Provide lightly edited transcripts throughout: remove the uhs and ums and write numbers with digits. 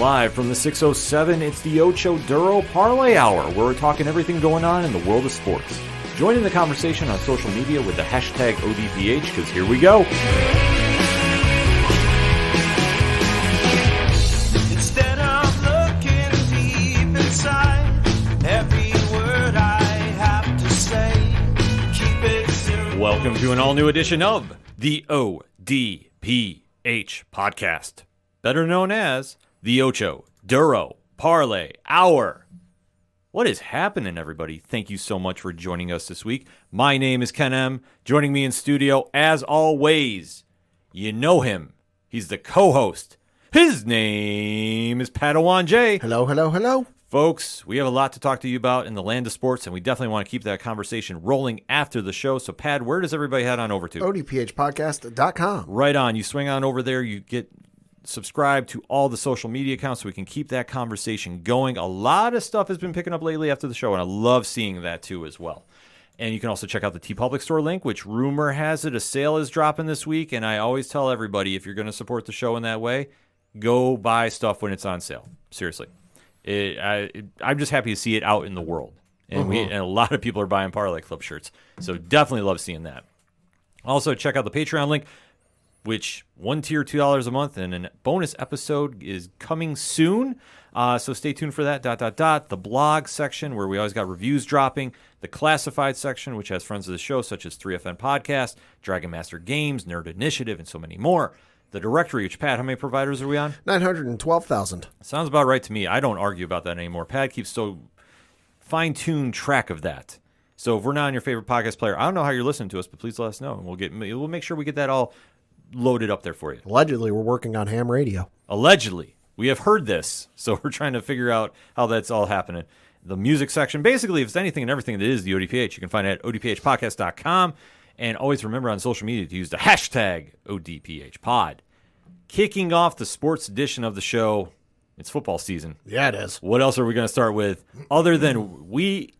Live from the 607, it's the Ocho Duro Parlay Hour, where we're talking everything going on in the world of sports. Join in the conversation on social media with the hashtag ODPH, because here we go. Instead of looking deep inside, every word I have to say, keep it simple. Welcome to an all-new edition of the ODPH podcast, better known as the Ocho Duro Parlay Hour. What is happening, everybody? Thank you so much for joining us this week. My name is Ken M. Joining me in studio, as always, you know him. He's the co-host. His name is Padawan J. Hello, hello, hello. Folks, we have a lot to talk to you about in the land of sports, and we definitely want to keep that conversation rolling after the show. So, Pad, where does everybody head on over to? ODPHpodcast.com. Right on. You swing on over there. You get subscribed to all the social media accounts so we can keep that conversation going. A lot of stuff has been picking up lately after the show, and I love seeing that too as well. And you can also check out the TeePublic store link, which rumor has it a sale is dropping this week. And I always tell everybody, if you're going to support the show in that way, go buy stuff when it's on sale. Seriously. I'm just happy to see it out in the world. And, and a lot of people are buying Parlay Club shirts. So definitely love seeing that. Also, check out the Patreon link, which one tier, $2 a month, and a bonus episode is coming soon. So stay tuned for that. The blog section, where we always got reviews dropping. The classified section, which has friends of the show, such as 3FN Podcast, Dragon Master Games, Nerd Initiative, and so many more. The directory, which, Pat, how many providers are we on? 912,000. Sounds about right to me. I don't argue about that anymore. Pat keeps so fine-tuned track of that. So if we're not on your favorite podcast player, I don't know how you're listening to us, but please let us know, and we'll make sure we get that all loaded up there for you. Allegedly, we're working on ham radio. Allegedly. We have heard this, so we're trying to figure out how that's all happening. The music section, basically, if it's anything and everything that is the ODPH, you can find it at odphpodcast.com. And always remember on social media to use the hashtag ODPHpod. Kicking off the sports edition of the show, it's football season. Yeah, it is. What else are we going to start with other than week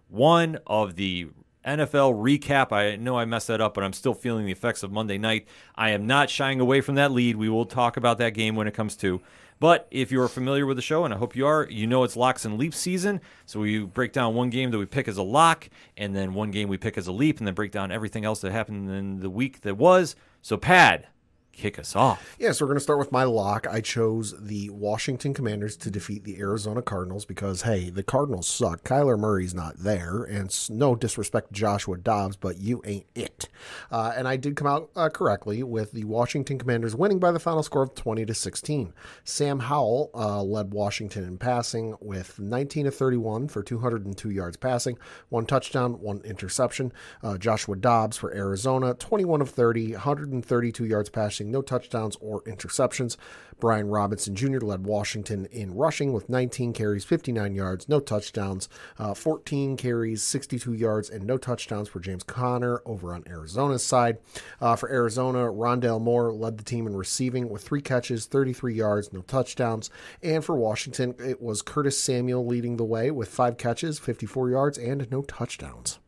one of the NFL recap? I know I messed that up, but I'm still feeling the effects of Monday night. I am not shying away from that lead. We will talk about that game when it comes to. But if you're familiar with the show, and I hope you are, you know it's locks and leaps season. So we break down one game that we pick as a lock, and then one game we pick as a leap, and then break down everything else that happened in the week that was. So, Pad, kick us off. Yeah, so we're going to start with my lock. I chose the Washington Commanders to defeat the Arizona Cardinals because, hey, the Cardinals suck. Kyler Murray's not there, and no disrespect to Joshua Dobbs, but you ain't it. And I did come out correctly with the Washington Commanders winning by the final score of 20-16. Sam Howell led Washington in passing with 19 of 31 for 202 yards passing, 1 touchdown, 1 interception. Joshua Dobbs for Arizona, 21 of 30, 132 yards passing, no touchdowns or interceptions. Brian Robinson Jr. led Washington in rushing with 19 carries, 59 yards, no touchdowns, 14 carries, 62 yards, and no touchdowns for James Conner over on Arizona's side. For Arizona, Rondale Moore led the team in receiving with 3 catches, 33 yards, no touchdowns. And for Washington, it was Curtis Samuel leading the way with 5 catches, 54 yards, and no touchdowns.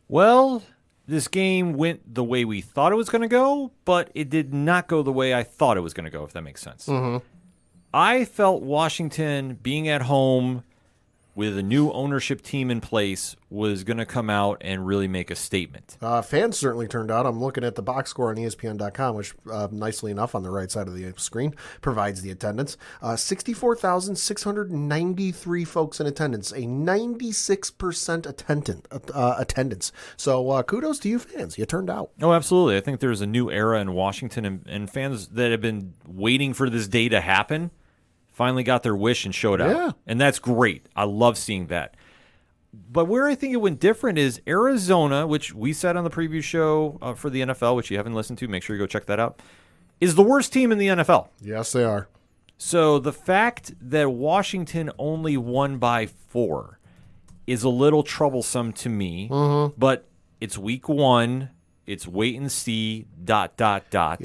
Well, this game went the way we thought it was going to go, but it did not go the way I thought it was going to go, if that makes sense. I felt Washington being at home with a new ownership team in place was going to come out and really make a statement. Fans certainly turned out. I'm looking at the box score on ESPN.com, which nicely enough on the right side of the screen provides the attendance. 64,693 folks in attendance, a 96% attendance. So kudos to you fans. You turned out. Oh, absolutely. I think there's a new era in Washington, and fans that have been waiting for this day to happen finally got their wish and showed up. Yeah. And that's great. I love seeing that. But where I think it went different is Arizona, which we said on the preview show for the NFL, which you haven't listened to, make sure you go check that out, is the worst team in the NFL. Yes, they are. So the fact that Washington only won by 4 is a little troublesome to me, but it's week 1. It's wait and see, ...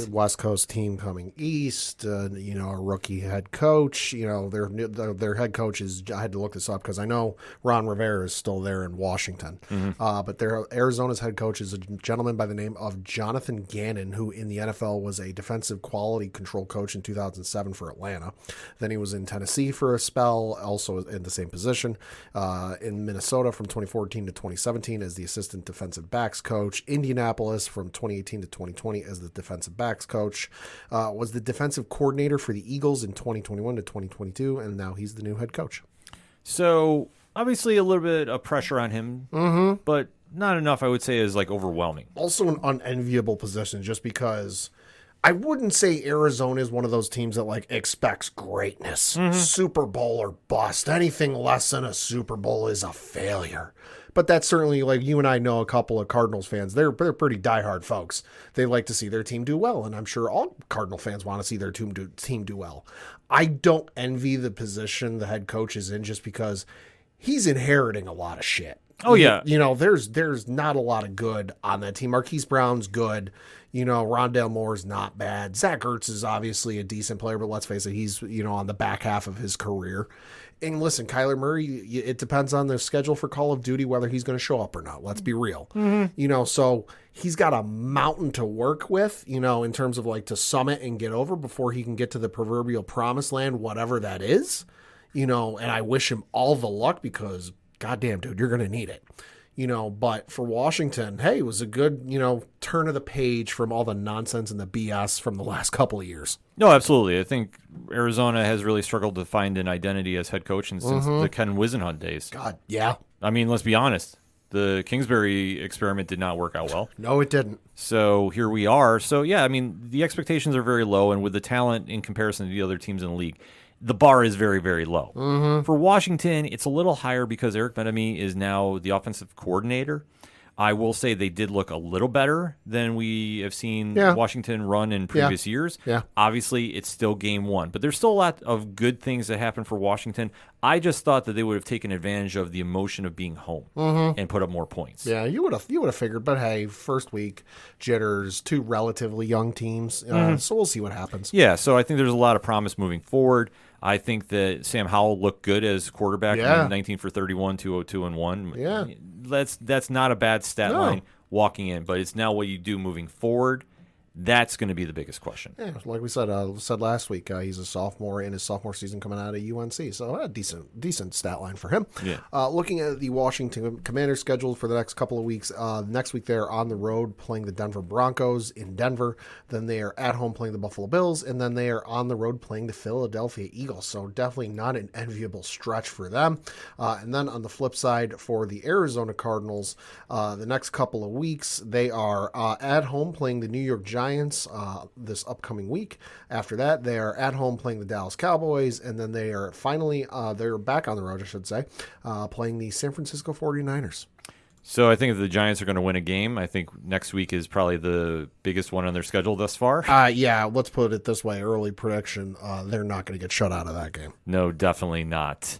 West Coast team coming east, a rookie head coach. Their head coach is, I had to look this up because I know Ron Rivera is still there in Washington. But Arizona's head coach is a gentleman by the name of Jonathan Gannon, who in the NFL was a defensive quality control coach in 2007 for Atlanta. Then he was in Tennessee for a spell, also in the same position. In Minnesota from 2014 to 2017 as the assistant defensive backs coach. Indianapolis from 2018 to 2020 as the defensive backs coach, was the defensive coordinator for the Eagles in 2021 to 2022, and now he's the new head coach. So obviously a little bit of pressure on him, but not enough, I would say, is like overwhelming. Also an unenviable position just because I wouldn't say Arizona is one of those teams that like expects greatness, Super Bowl or bust. Anything less than a Super Bowl is a failure. But that's certainly, like, you and I know a couple of Cardinals fans. They're pretty diehard folks. They like to see their team do well, and I'm sure all Cardinal fans want to see their team do well. I don't envy the position the head coach is in just because he's inheriting a lot of shit. Oh, yeah. There's not a lot of good on that team. Marquise Brown's good. Rondale Moore's not bad. Zach Ertz is obviously a decent player, but let's face it, he's, on the back half of his career. And listen, Kyler Murray, it depends on the schedule for Call of Duty, whether he's going to show up or not. Let's be real. So he's got a mountain to work with, in terms of like to summit and get over before he can get to the proverbial promised land, whatever that is, and I wish him all the luck because goddamn, dude, you're going to need it. But for Washington, hey, it was a good, turn of the page from all the nonsense and the BS from the last couple of years. No, absolutely. I think Arizona has really struggled to find an identity as head coach since the Ken Whisenhunt days. God, yeah. I mean, let's be honest. The Kingsbury experiment did not work out well. No, it didn't. So here we are. So, yeah, I mean, the expectations are very low, and with the talent in comparison to the other teams in the league, the bar is very, very low. For Washington, it's a little higher because Eric Bieniemy is now the offensive coordinator. I will say they did look a little better than we have seen Washington run in previous years. Yeah. Obviously, it's still game one, but there's still a lot of good things that happen for Washington. I just thought that they would have taken advantage of the emotion of being home and put up more points. Yeah, you would have figured, but hey, first week jitters, two relatively young teams, so we'll see what happens. Yeah, so I think there's a lot of promise moving forward. I think that Sam Howell looked good as quarterback. 19 for 31, 202-1. Yeah. That's not a bad stat line walking in, but it's now what you do moving forward. That's going to be the biggest question. Yeah, like we said last week, he's a sophomore in his sophomore season coming out of UNC, so a decent stat line for him. Yeah. Looking at the Washington Commanders schedule for the next couple of weeks, next week they're on the road playing the Denver Broncos in Denver. Then they are at home playing the Buffalo Bills, and then they are on the road playing the Philadelphia Eagles. So definitely not an enviable stretch for them. And then on the flip side for the Arizona Cardinals, the next couple of weeks they are at home playing the New York Giants this upcoming week. After that, they are at home playing the Dallas Cowboys, and then they are finally, they're back on the road, I should say, playing the San Francisco 49ers. So I think if the Giants are going to win a game, I think next week is probably the biggest one on their schedule thus far. Yeah, let's put it this way. Early prediction, they're not going to get shut out of that game. No, definitely not.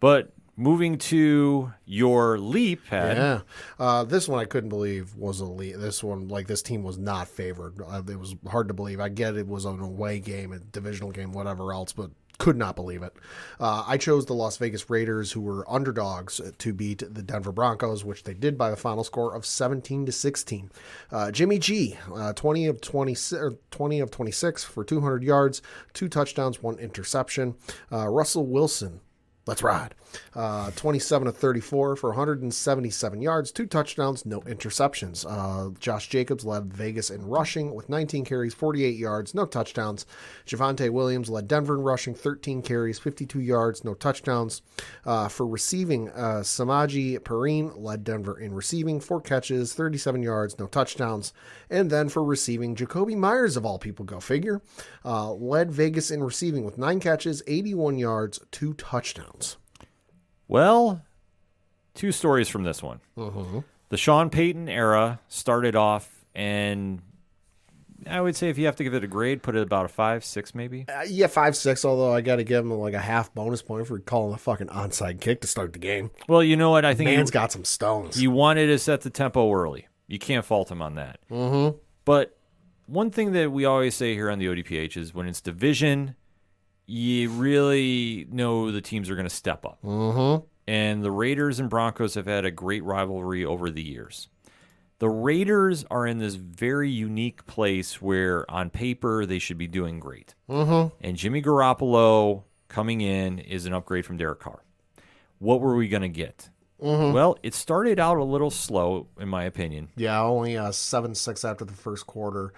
But moving to your leap, Pat. Yeah. This one I couldn't believe was a leap. This one, this team was not favored. It was hard to believe. I get it was an away game, a divisional game, whatever else, but could not believe it. I chose the Las Vegas Raiders, who were underdogs, to beat the Denver Broncos, which they did by the final score of 17-16. Jimmy G, 20 of 26 for 200 yards, 2 touchdowns, 1 interception. Russell Wilson, let's ride. 27 of 34 for 177 yards, 2 touchdowns, no interceptions. Josh Jacobs led Vegas in rushing with 19 carries, 48 yards, no touchdowns. Javonte Williams led Denver in rushing, 13 carries, 52 yards, no touchdowns. For receiving, Samaje Perine led Denver in receiving, 4 catches, 37 yards, no touchdowns. And then for receiving, Jacoby Myers, of all people, go figure, led Vegas in receiving with 9 catches, 81 yards, 2 touchdowns. Well, 2 stories from this one. The Sean Payton era started off, and I would say if you have to give it a grade, put it about a 5, 6 maybe. 5-6, although I got to give him a half bonus point for calling a fucking onside kick to start the game. Well, you know what? I think man's got some stones. You wanted to set the tempo early. You can't fault him on that. Mm-hmm. But one thing that we always say here on the ODPH is when it's division, you really know the teams are going to step up. Mm-hmm. And the Raiders and Broncos have had a great rivalry over the years. The Raiders are in this very unique place where on paper they should be doing great. Mm-hmm. And Jimmy Garoppolo coming in is an upgrade from Derek Carr. What were we going to get? Mm-hmm. Well, it started out a little slow, in my opinion. Yeah, only 7-6 after the first quarter.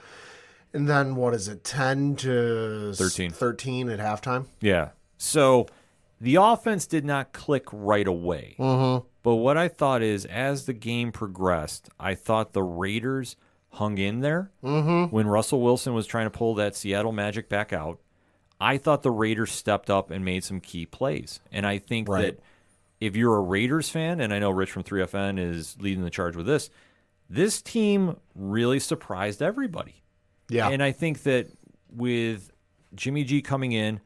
And then, 10 to 13 at halftime? Yeah. So the offense did not click right away. Mm-hmm. But what I thought is, as the game progressed, I thought the Raiders hung in there. Mm-hmm. When Russell Wilson was trying to pull that Seattle Magic back out, I thought the Raiders stepped up and made some key plays. And I think that if you're a Raiders fan, and I know Rich from 3FN is leading the charge with this team really surprised everybody. Yeah. And I think that with Jimmy G coming in,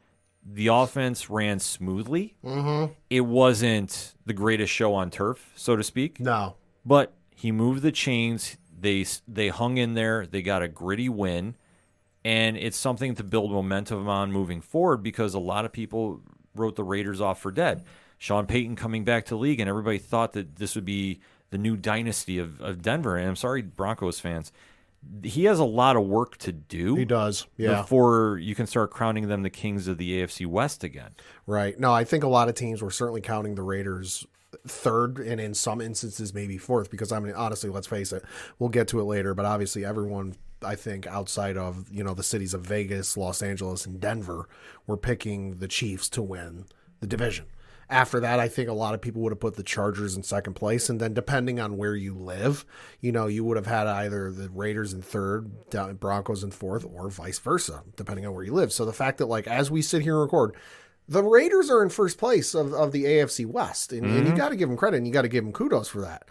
the offense ran smoothly. Mm-hmm. It wasn't the greatest show on turf, so to speak. No. But he moved the chains. They hung in there. They got a gritty win. And it's something to build momentum on moving forward because a lot of people wrote the Raiders off for dead. Sean Payton coming back to league, and everybody thought that this would be the new dynasty of Denver. And I'm sorry, Broncos fans. He has a lot of work to do. He does, yeah. Before you can start crowning them the kings of the AFC West again. Right. No, I think a lot of teams were certainly counting the Raiders third and in some instances maybe fourth because, I mean, honestly, let's face it, we'll get to it later, but obviously everyone, I think, outside of, the cities of Vegas, Los Angeles, and Denver were picking the Chiefs to win the division. After that, I think a lot of people would have put the Chargers in second place. And then depending on where you live, you would have had either the Raiders in third, Broncos in fourth, or vice versa, depending on where you live. So the fact that, as we sit here and record, the Raiders are in first place of the AFC West. And you got to give them credit and you got to give them kudos for that.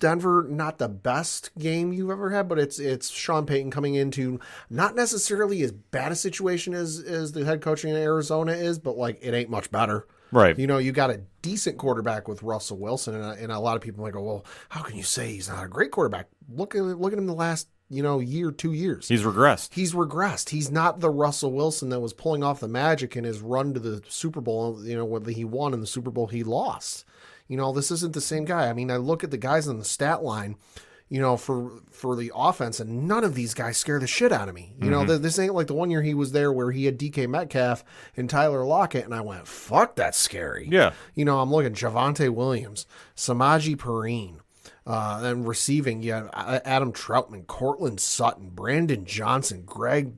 Denver, not the best game you've ever had, but it's Sean Payton coming into not necessarily as bad a situation as the head coaching in Arizona is, but it ain't much better. Right. You got a decent quarterback with Russell Wilson, and a lot of people might go, well, how can you say he's not a great quarterback? Look at him the last, year, 2 years. He's regressed. He's not the Russell Wilson that was pulling off the magic in his run to the Super Bowl, whether he won in the Super Bowl he lost. This isn't the same guy. I mean, I look at the guys on the stat line, for the offense, and none of these guys scare the shit out of me. This ain't like the one year he was there where he had DK Metcalf and Tyler Lockett, and I went, fuck, that's scary. Yeah. I'm looking at Javonte Williams, Samaje Perine, and receiving, Adam Troutman, Cortland Sutton, Brandon Johnson, Greg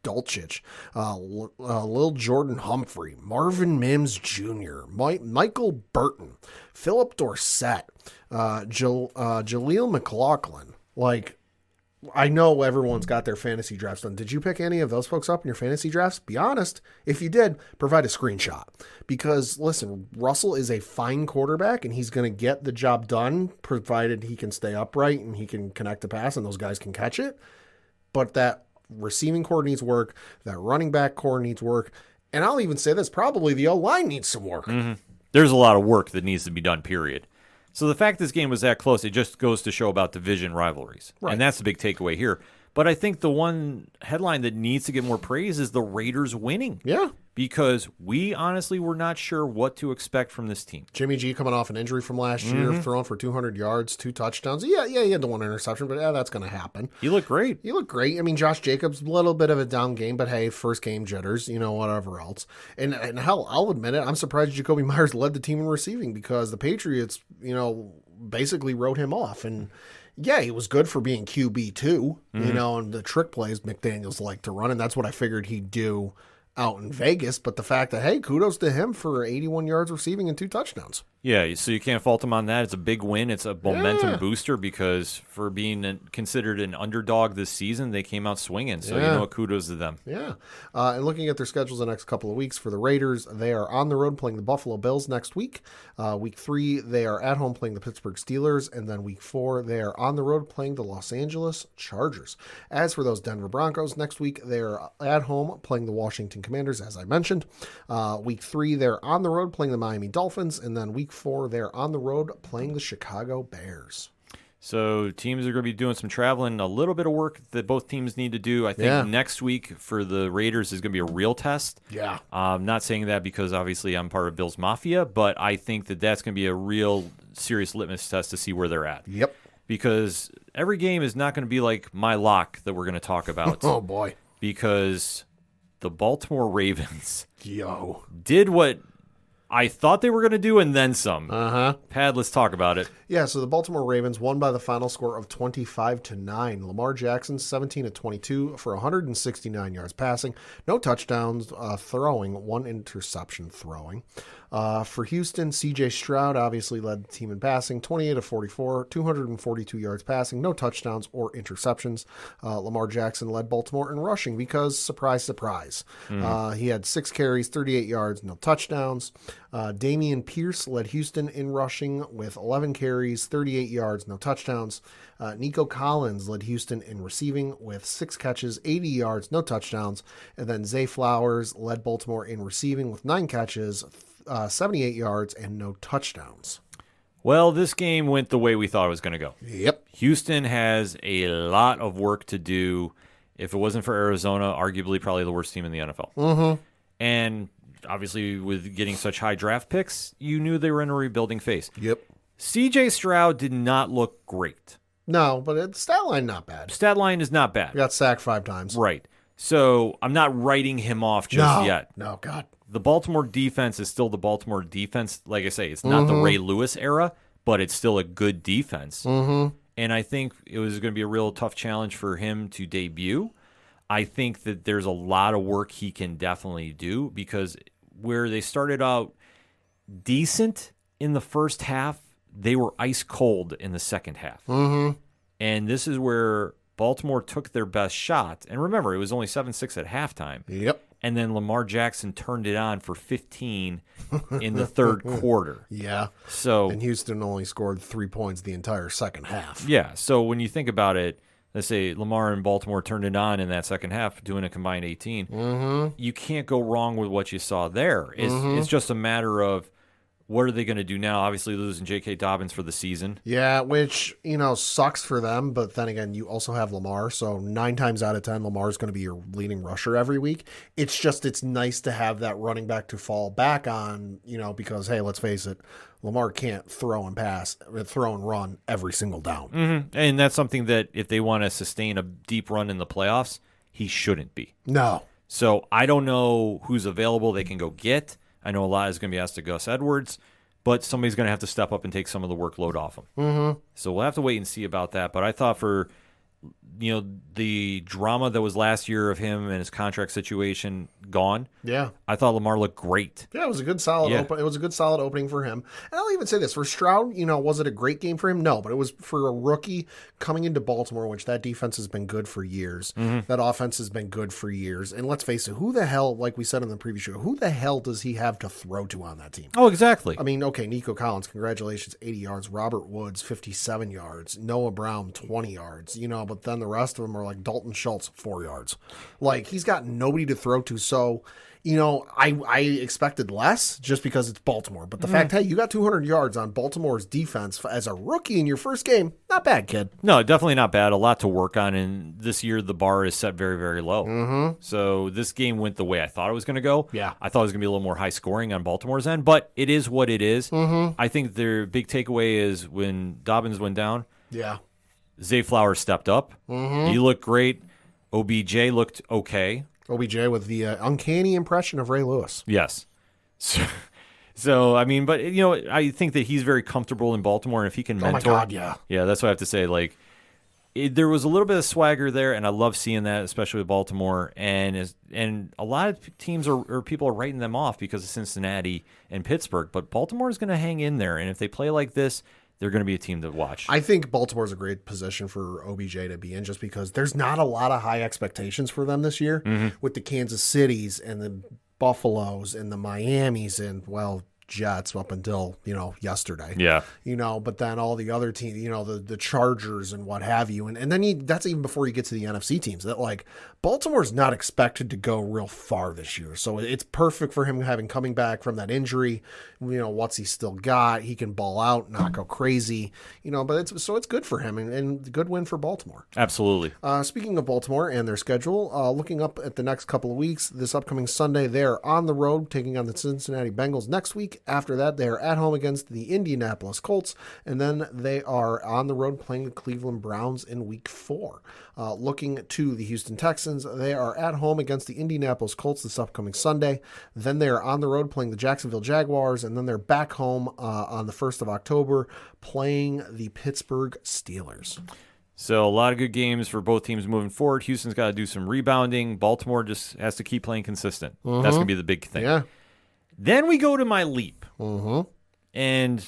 Dulcich, Lil Jordan Humphrey, Marvin Mims Jr., Michael Burton, Philip Dorsett, Jaleel McLaughlin. I know everyone's got their fantasy drafts done. Did you pick any of those folks up in your fantasy drafts? Be honest. If you did, provide a screenshot. Because, listen, Russell is a fine quarterback, and he's going to get the job done, provided he can stay upright and he can connect the pass and those guys can catch it. But that receiving core needs work. That running back core needs work. And I'll even say this, probably the O-line needs some work. Mm-hmm. There's a lot of work that needs to be done, period. So the fact this game was that close, it just goes to show about division rivalries. Right. And that's the big takeaway here. But I think the one headline that needs to get more praise is the Raiders winning. Yeah. Because we honestly were not sure what to expect from this team. Jimmy G coming off an injury from last year, throwing for 200 yards, 2 touchdowns. Yeah, he had the 1 interception, but that's going to happen. He looked great. I mean, Josh Jacobs, a little bit of a down game, but hey, first game jitters, whatever else. And hell, I'll admit it, I'm surprised Jacoby Myers led the team in receiving because the Patriots, basically wrote him off. And yeah, he was good for being QB2, and the trick plays McDaniels like to run, and that's what I figured he'd do out in Vegas. But the fact that, hey, kudos to him for 81 yards receiving and 2 touchdowns. Yeah, so you can't fault him on that. It's a big win. It's a momentum booster because for being considered an underdog this season, they came out swinging. So, kudos to them. Yeah. And looking at their schedules the next couple of weeks for the Raiders, they are on the road playing the Buffalo Bills next week. Week 3, they are at home playing the Pittsburgh Steelers. And then week 4, they are on the road playing the Los Angeles Chargers. As for those Denver Broncos, next week, they are at home playing the Washington Commanders, as I mentioned. Week 3, they're on the road playing the Miami Dolphins. And then week 4, they're on the road playing the Chicago Bears. So teams are going to be doing some traveling, a little bit of work that both teams need to do. I think next week for the Raiders is going to be a real test. Yeah. I'm not saying that because obviously I'm part of Bill's Mafia, but I think that that's going to be a real serious litmus test to see where they're at. Yep. Because every game is not going to be like my lock that we're going to talk about. Oh, boy. Because the Baltimore Ravens did what I thought they were going to do and then some. Pad, let's talk about it. Yeah, so the Baltimore Ravens won by the final score of 25-9. Lamar Jackson, 17-22 for 169 yards passing, no touchdowns throwing, one interception throwing. For Houston, C.J. Stroud obviously led the team in passing, 28-44, 242 yards passing, no touchdowns or interceptions. Lamar Jackson led Baltimore in rushing because, surprise, surprise, he had 6 carries, 38 yards, no touchdowns. Damian Pierce led Houston in rushing with 11 carries, 38 yards, no touchdowns. Nico Collins led Houston in receiving with 6 catches, 80 yards, no touchdowns. And then Zay Flowers led Baltimore in receiving with 9 catches, 78 yards, and no touchdowns. Well, this game went the way we thought it was going to go. Yep. Houston has a lot of work to do. If it wasn't for Arizona, arguably probably the worst team in the NFL. And obviously with getting such high draft picks, you knew they were in a rebuilding phase. Yep. C.J. Stroud did not look great. No, but the stat line not bad. Stat line is not bad. He got sacked 5 times. Right. So I'm not writing him off just yet. No, God. The Baltimore defense is still the Baltimore defense. Like I say, it's not the Ray Lewis era, but it's still a good defense. And I think it was going to be a real tough challenge for him to debut. I think that there's a lot of work he can definitely do because where they started out decent in the first half, they were ice cold in the second half. And this is where Baltimore took their best shot. And remember, it was only 7-6 at halftime. Yep. And then Lamar Jackson turned it on for 15 in the third quarter. Yeah. So, and Houston only scored 3 points the entire second half. Yeah. So when you think about it, let's say Lamar and Baltimore turned it on in that second half, doing a combined 18. You can't go wrong with what you saw there. It's just a matter of what are they going to do now? Obviously losing J.K. Dobbins for the season. Yeah, which, sucks for them. But then again, you also have Lamar. So 9 times out of 10, Lamar is going to be your leading rusher every week. It's nice to have that running back to fall back on, because, hey, let's face it, Lamar can't throw and run every single down. And that's something that if they want to sustain a deep run in the playoffs, he shouldn't be. No. So I don't know who's available they can go get. I know a lot is going to be asked to Gus Edwards, but somebody's going to have to step up and take some of the workload off him. So we'll have to wait and see about that. But I thought for the drama that was last year of him and his contract situation gone. Yeah. I thought Lamar looked great. Yeah, it was a good solid it was a good solid opening for him. And I'll even say this, for Stroud, was it a great game for him? No, but it was for a rookie coming into Baltimore, which that defense has been good for years. That offense has been good for years. And let's face it, who the hell, like we said in the previous show, who the hell does he have to throw to on that team? Oh, exactly. I mean, okay, Nico Collins, congratulations, 80 yards. Robert Woods, 57 yards. Noah Brown, 20 yards. But then the rest of them are like Dalton Schultz, 4 yards. Like, he's got nobody to throw to. So, I expected less just because it's Baltimore. But the fact, hey, you got 200 yards on Baltimore's defense as a rookie in your first game, not bad, kid. No, definitely not bad. A lot to work on. And this year, the bar is set very, very low. So this game went the way I thought it was going to go. Yeah. I thought it was going to be a little more high scoring on Baltimore's end, but it is what it is. I think their big takeaway is when Dobbins went down. Yeah. Zay Flowers stepped up. He looked great. OBJ looked okay. OBJ with the uncanny impression of Ray Lewis. Yes. So I mean, but I think that he's very comfortable in Baltimore, and if he can mentor, oh my God, yeah, that's what I have to say. Like, there was a little bit of swagger there, and I love seeing that, especially with Baltimore. And a lot of teams or people are writing them off because of Cincinnati and Pittsburgh, but Baltimore is going to hang in there, and if they play like this, they're going to be a team to watch. I think Baltimore's a great position for OBJ to be in just because there's not a lot of high expectations for them this year with the Kansas Cities and the Buffaloes and the Miamis and, well, Jets up until, yesterday. Yeah. But then all the other teams, the Chargers and what have you. And then that's even before you get to the NFC teams. That, like, Baltimore's not expected to go real far this year. So it's perfect for him coming back from that injury. What's he still got? He can ball out, not go crazy. But it's good for him and good win for Baltimore. Absolutely. Speaking of Baltimore and their schedule, looking up at the next couple of weeks, this upcoming Sunday, they're on the road taking on the Cincinnati Bengals next week. After that, they're at home against the Indianapolis Colts, and then they are on the road playing the Cleveland Browns in week 4. Looking to the Houston Texans, they are at home against the Indianapolis Colts this upcoming Sunday. Then they are on the road playing the Jacksonville Jaguars, and then they're back home on the 1st of October playing the Pittsburgh Steelers. So a lot of good games for both teams moving forward. Houston's got to do some rebounding. Baltimore just has to keep playing consistent. That's going to be the big thing. Yeah. Then we go to my leap. And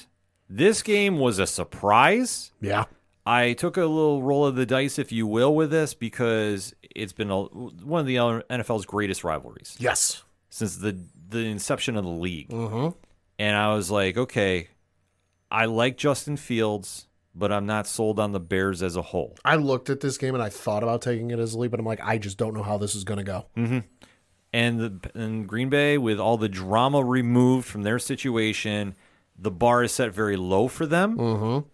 this game was a surprise. Yeah. I took a little roll of the dice, if you will, with this because it's been one of the NFL's greatest rivalries. Yes. Since the inception of the league. And I was like, okay, I like Justin Fields, but I'm not sold on the Bears as a whole. I looked at this game and I thought about taking it as a lead, but I'm like, I just don't know how this is going to go. And Green Bay, with all the drama removed from their situation, the bar is set very low for them.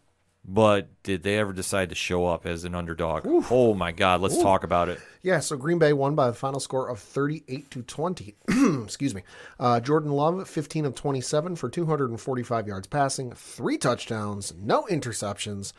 But did they ever decide to show up as an underdog? Oof. Oh, my God. Let's talk about it. Yeah, so Green Bay won by the final score of 38-20. Excuse me. Jordan Love, 15 of 27 for 245 yards passing, 3 touchdowns, no interceptions.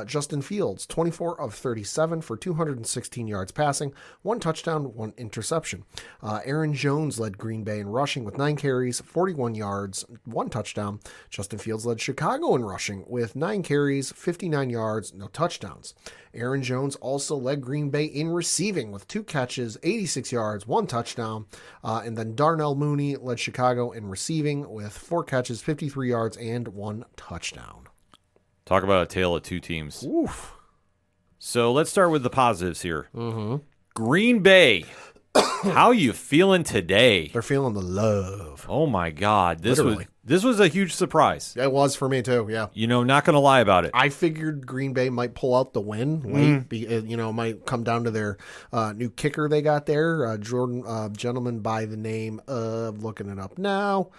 Justin Fields, 24 of 37 for 216 yards passing, 1 touchdown, 1 interception. Aaron Jones led Green Bay in rushing with 9 carries, 41 yards, 1 touchdown. Justin Fields led Chicago in rushing with 9 carries, 59 yards, no touchdowns. Aaron Jones also led Green Bay in receiving with 2 catches, 86 yards, 1 touchdown. And then Darnell Mooney led Chicago in receiving with 4 catches, 53 yards, and 1 touchdown. Talk about a tale of two teams. Oof. So let's start with the positives here. Green Bay. How you feeling today? They're feeling the love. Oh, my God. Literally. This was a huge surprise. It was for me, too, yeah. Not going to lie about it. I figured Green Bay might pull out the win late. Might come down to their new kicker they got there, gentleman by the name of, looking it up now,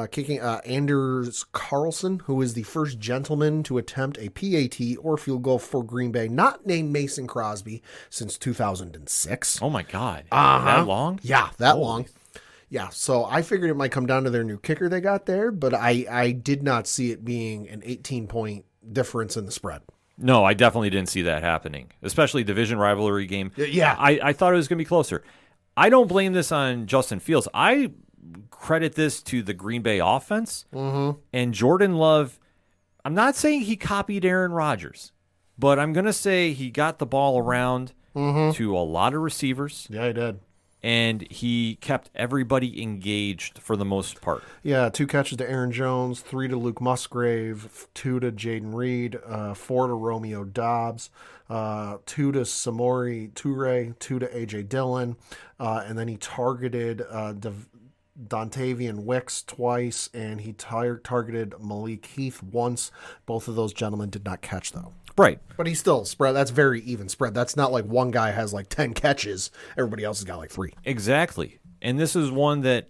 kicking Anders Carlson, who is the first gentleman to attempt a PAT or field goal for Green Bay, not named Mason Crosby, since 2006. Oh, my God. That long? Yeah, that long. Yeah, so I figured it might come down to their new kicker they got there, but I did not see it being an 18-point difference in the spread. No, I definitely didn't see that happening, especially division rivalry game. Yeah. I thought it was going to be closer. I don't blame this on Justin Fields. I credit this to the Green Bay offense and Jordan Love. I'm not saying he copied Aaron Rodgers, but I'm going to say he got the ball around to a lot of receivers. Yeah, he did. And he kept everybody engaged for the most part. Yeah, 2 catches to Aaron Jones, 3 to Luke Musgrave, 2 to Jaden Reed, 4 to Romeo Dobbs, 2 to Samori Toure, 2 to A.J. Dillon, and then he targeted Dontavian Wicks twice, and he targeted Malik Heath once. Both of those gentlemen did not catch, though. Right. But he's still spread. That's very even spread. That's not like one guy has like 10 catches. Everybody else has got like 3. Exactly. And this is one that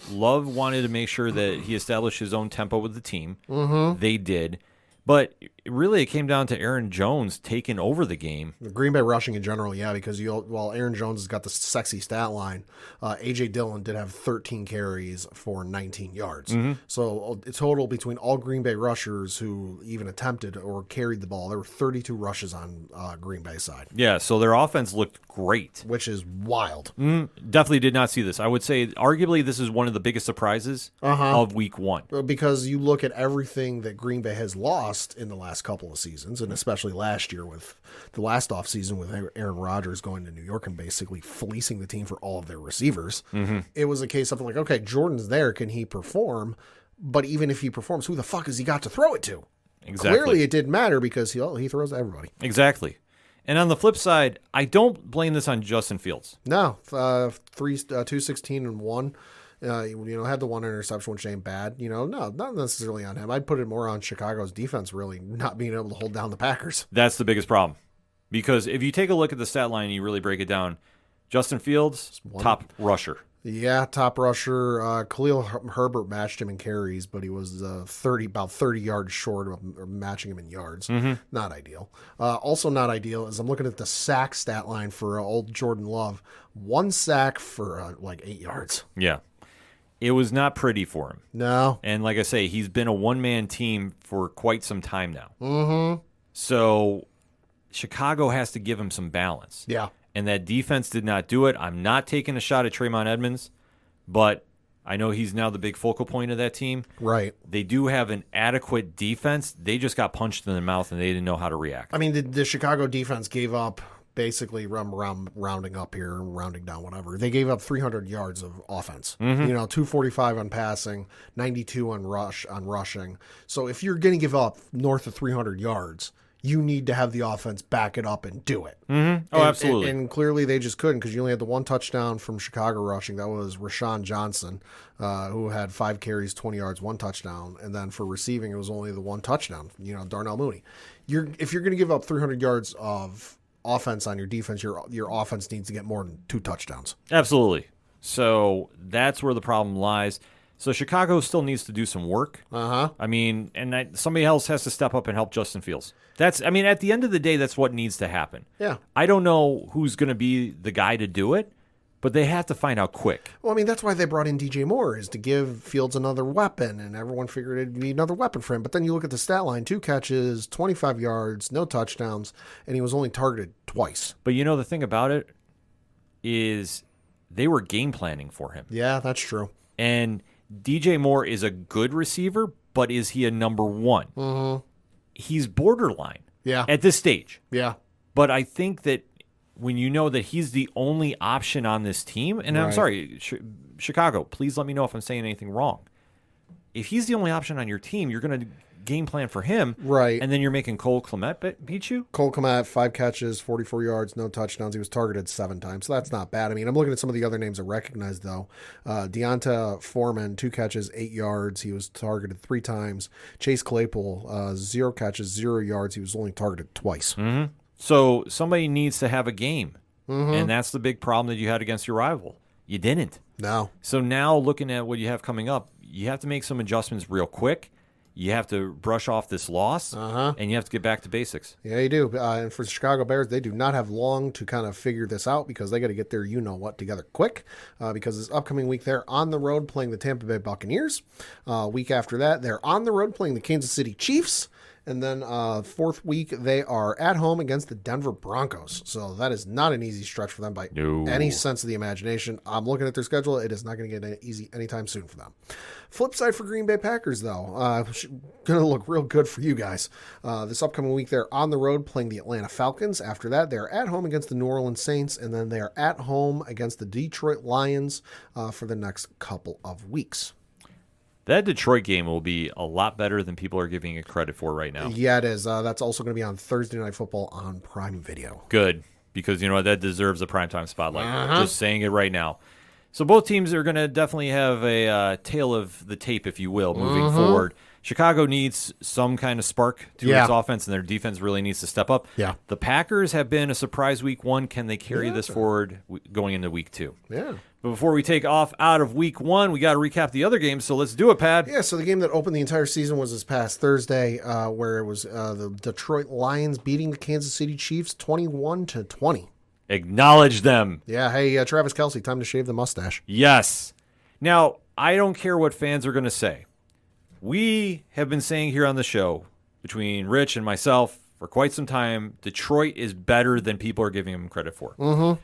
Love wanted to make sure that he established his own tempo with the team. They did. But really, it came down to Aaron Jones taking over the game. The Green Bay rushing in general, yeah, because while Aaron Jones has got the sexy stat line, A.J. Dillon did have 13 carries for 19 yards. So a total between all Green Bay rushers who even attempted or carried the ball, there were 32 rushes on Green Bay side. Yeah, so their offense looked great. Which is wild. Definitely did not see this. I would say arguably this is one of the biggest surprises of week 1. Because you look at everything that Green Bay has lost in the last couple of seasons, and especially last year with the last offseason with Aaron Rodgers going to New York and basically fleecing the team for all of their receivers. It was a case of like, okay, Jordan's there. Can he perform? But even if he performs, who the fuck has he got to throw it to? Exactly. Clearly it didn't matter because he throws to everybody. Exactly. And on the flip side, I don't blame this on Justin Fields. No, 216 and 1. Had the one interception, which ain't bad. No, not necessarily on him. I'd put it more on Chicago's defense, really not being able to hold down the Packers. That's the biggest problem. Because if you take a look at the stat line and you really break it down, Justin Fields, top rusher. Yeah, top rusher. Khalil Herbert matched him in carries, but he was about 30 yards short of matching him in yards. Not ideal. Also not ideal is I'm looking at the sack stat line for old Jordan Love. 1 sack for 8 yards. Yeah. It was not pretty for him. No. And like I say, he's been a one-man team for quite some time now. So Chicago has to give him some balance. Yeah. And that defense did not do it. I'm not taking a shot at Trayvon Edmonds, but I know he's now the big focal point of that team. Right. They do have an adequate defense. They just got punched in the mouth, and they didn't know how to react. I mean, the Chicago defense gave up, basically rounding up here, rounding down, whatever. They gave up 300 yards of offense. 245 on passing, 92 on rushing. So if you're going to give up north of 300 yards, you need to have the offense back it up and do it. Absolutely. And clearly they just couldn't because you only had the 1 touchdown from Chicago rushing. That was Rashawn Johnson, who had 5 carries, 20 yards, 1 touchdown. And then for receiving, it was only the 1 touchdown, Darnell Mooney. If you're going to give up 300 yards of offense on your defense, your offense needs to get more than 2 touchdowns. Absolutely. So that's where the problem lies. So Chicago still needs to do some work. I mean, somebody else has to step up and help Justin Fields. At the end of the day, that's what needs to happen. Yeah. I don't know who's going to be the guy to do it, but they have to find out quick. Well, I mean, that's why they brought in DJ Moore, is to give Fields another weapon, and everyone figured it'd be another weapon for him. But then you look at the stat line, 2 catches, 25 yards, no touchdowns, and he was only targeted twice. But the thing about it is they were game planning for him. Yeah, that's true. And DJ Moore is a good receiver, but is he a number 1? He's borderline at this stage. Yeah. But I think that when you know that he's the only option on this team, and I'm sorry, Chicago, please let me know if I'm saying anything wrong. If he's the only option on your team, you're going to game plan for him. Right. And then you're making Cole Kmet beat you? Cole Kmet, 5 catches, 44 yards, no touchdowns. He was targeted 7 times, so that's not bad. I mean, I'm looking at some of the other names I recognize, though. Deonta Foreman, 2 catches, 8 yards. He was targeted 3 times. Chase Claypool, 0 catches, 0 yards. He was only targeted twice. So somebody needs to have a game, and that's the big problem that you had against your rival. You didn't. No. So now looking at what you have coming up, you have to make some adjustments real quick. You have to brush off this loss, and you have to get back to basics. Yeah, you do. And for the Chicago Bears, they do not have long to kind of figure this out because they got to get their you-know-what together quick because this upcoming week, they're on the road playing the Tampa Bay Buccaneers. Week after that, they're on the road playing the Kansas City Chiefs. And then 4th week, they are at home against the Denver Broncos. So that is not an easy stretch for them by any sense of the imagination. I'm looking at their schedule. It is not going to get easy anytime soon for them. Flip side for Green Bay Packers, though. Going to look real good for you guys. This upcoming week, they're on the road playing the Atlanta Falcons. After that, they're at home against the New Orleans Saints. And then they're at home against the Detroit Lions for the next couple of weeks. That Detroit game will be a lot better than people are giving it credit for right now. Yeah, it is. That's also going to be on Thursday Night Football on Prime Video. Good, because you know what? That deserves a primetime spotlight. Just saying it right now. So both teams are going to definitely have a tale of the tape, if you will, moving forward. Chicago needs some kind of spark to its offense, and their defense really needs to step up. Yeah. The Packers have been a surprise week 1. Can they carry this forward going into week 2? Yeah. But before we take off out of week 1, we got to recap the other games, so let's do it, Pat. Yeah, so the game that opened the entire season was this past Thursday, where it was the Detroit Lions beating the Kansas City Chiefs 21-20. Acknowledge them. Yeah, hey, Travis Kelce, time to shave the mustache. Yes. Now, I don't care what fans are going to say. We have been saying here on the show, between Rich and myself, for quite some time, Detroit is better than people are giving them credit for.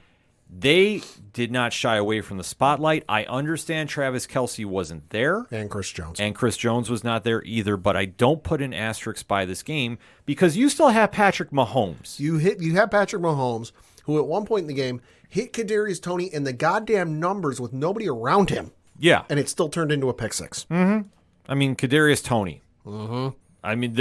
They did not shy away from the spotlight. I understand Travis Kelce wasn't there. And Chris Jones. And Chris Jones was not there either, but I don't put an asterisk by this game because you still have Patrick Mahomes. You have Patrick Mahomes, who at one point in the game hit Kadarius Toney in the goddamn numbers with nobody around him. Yeah. And it still turned into a pick six. I mean, Kadarius Toney. I mean,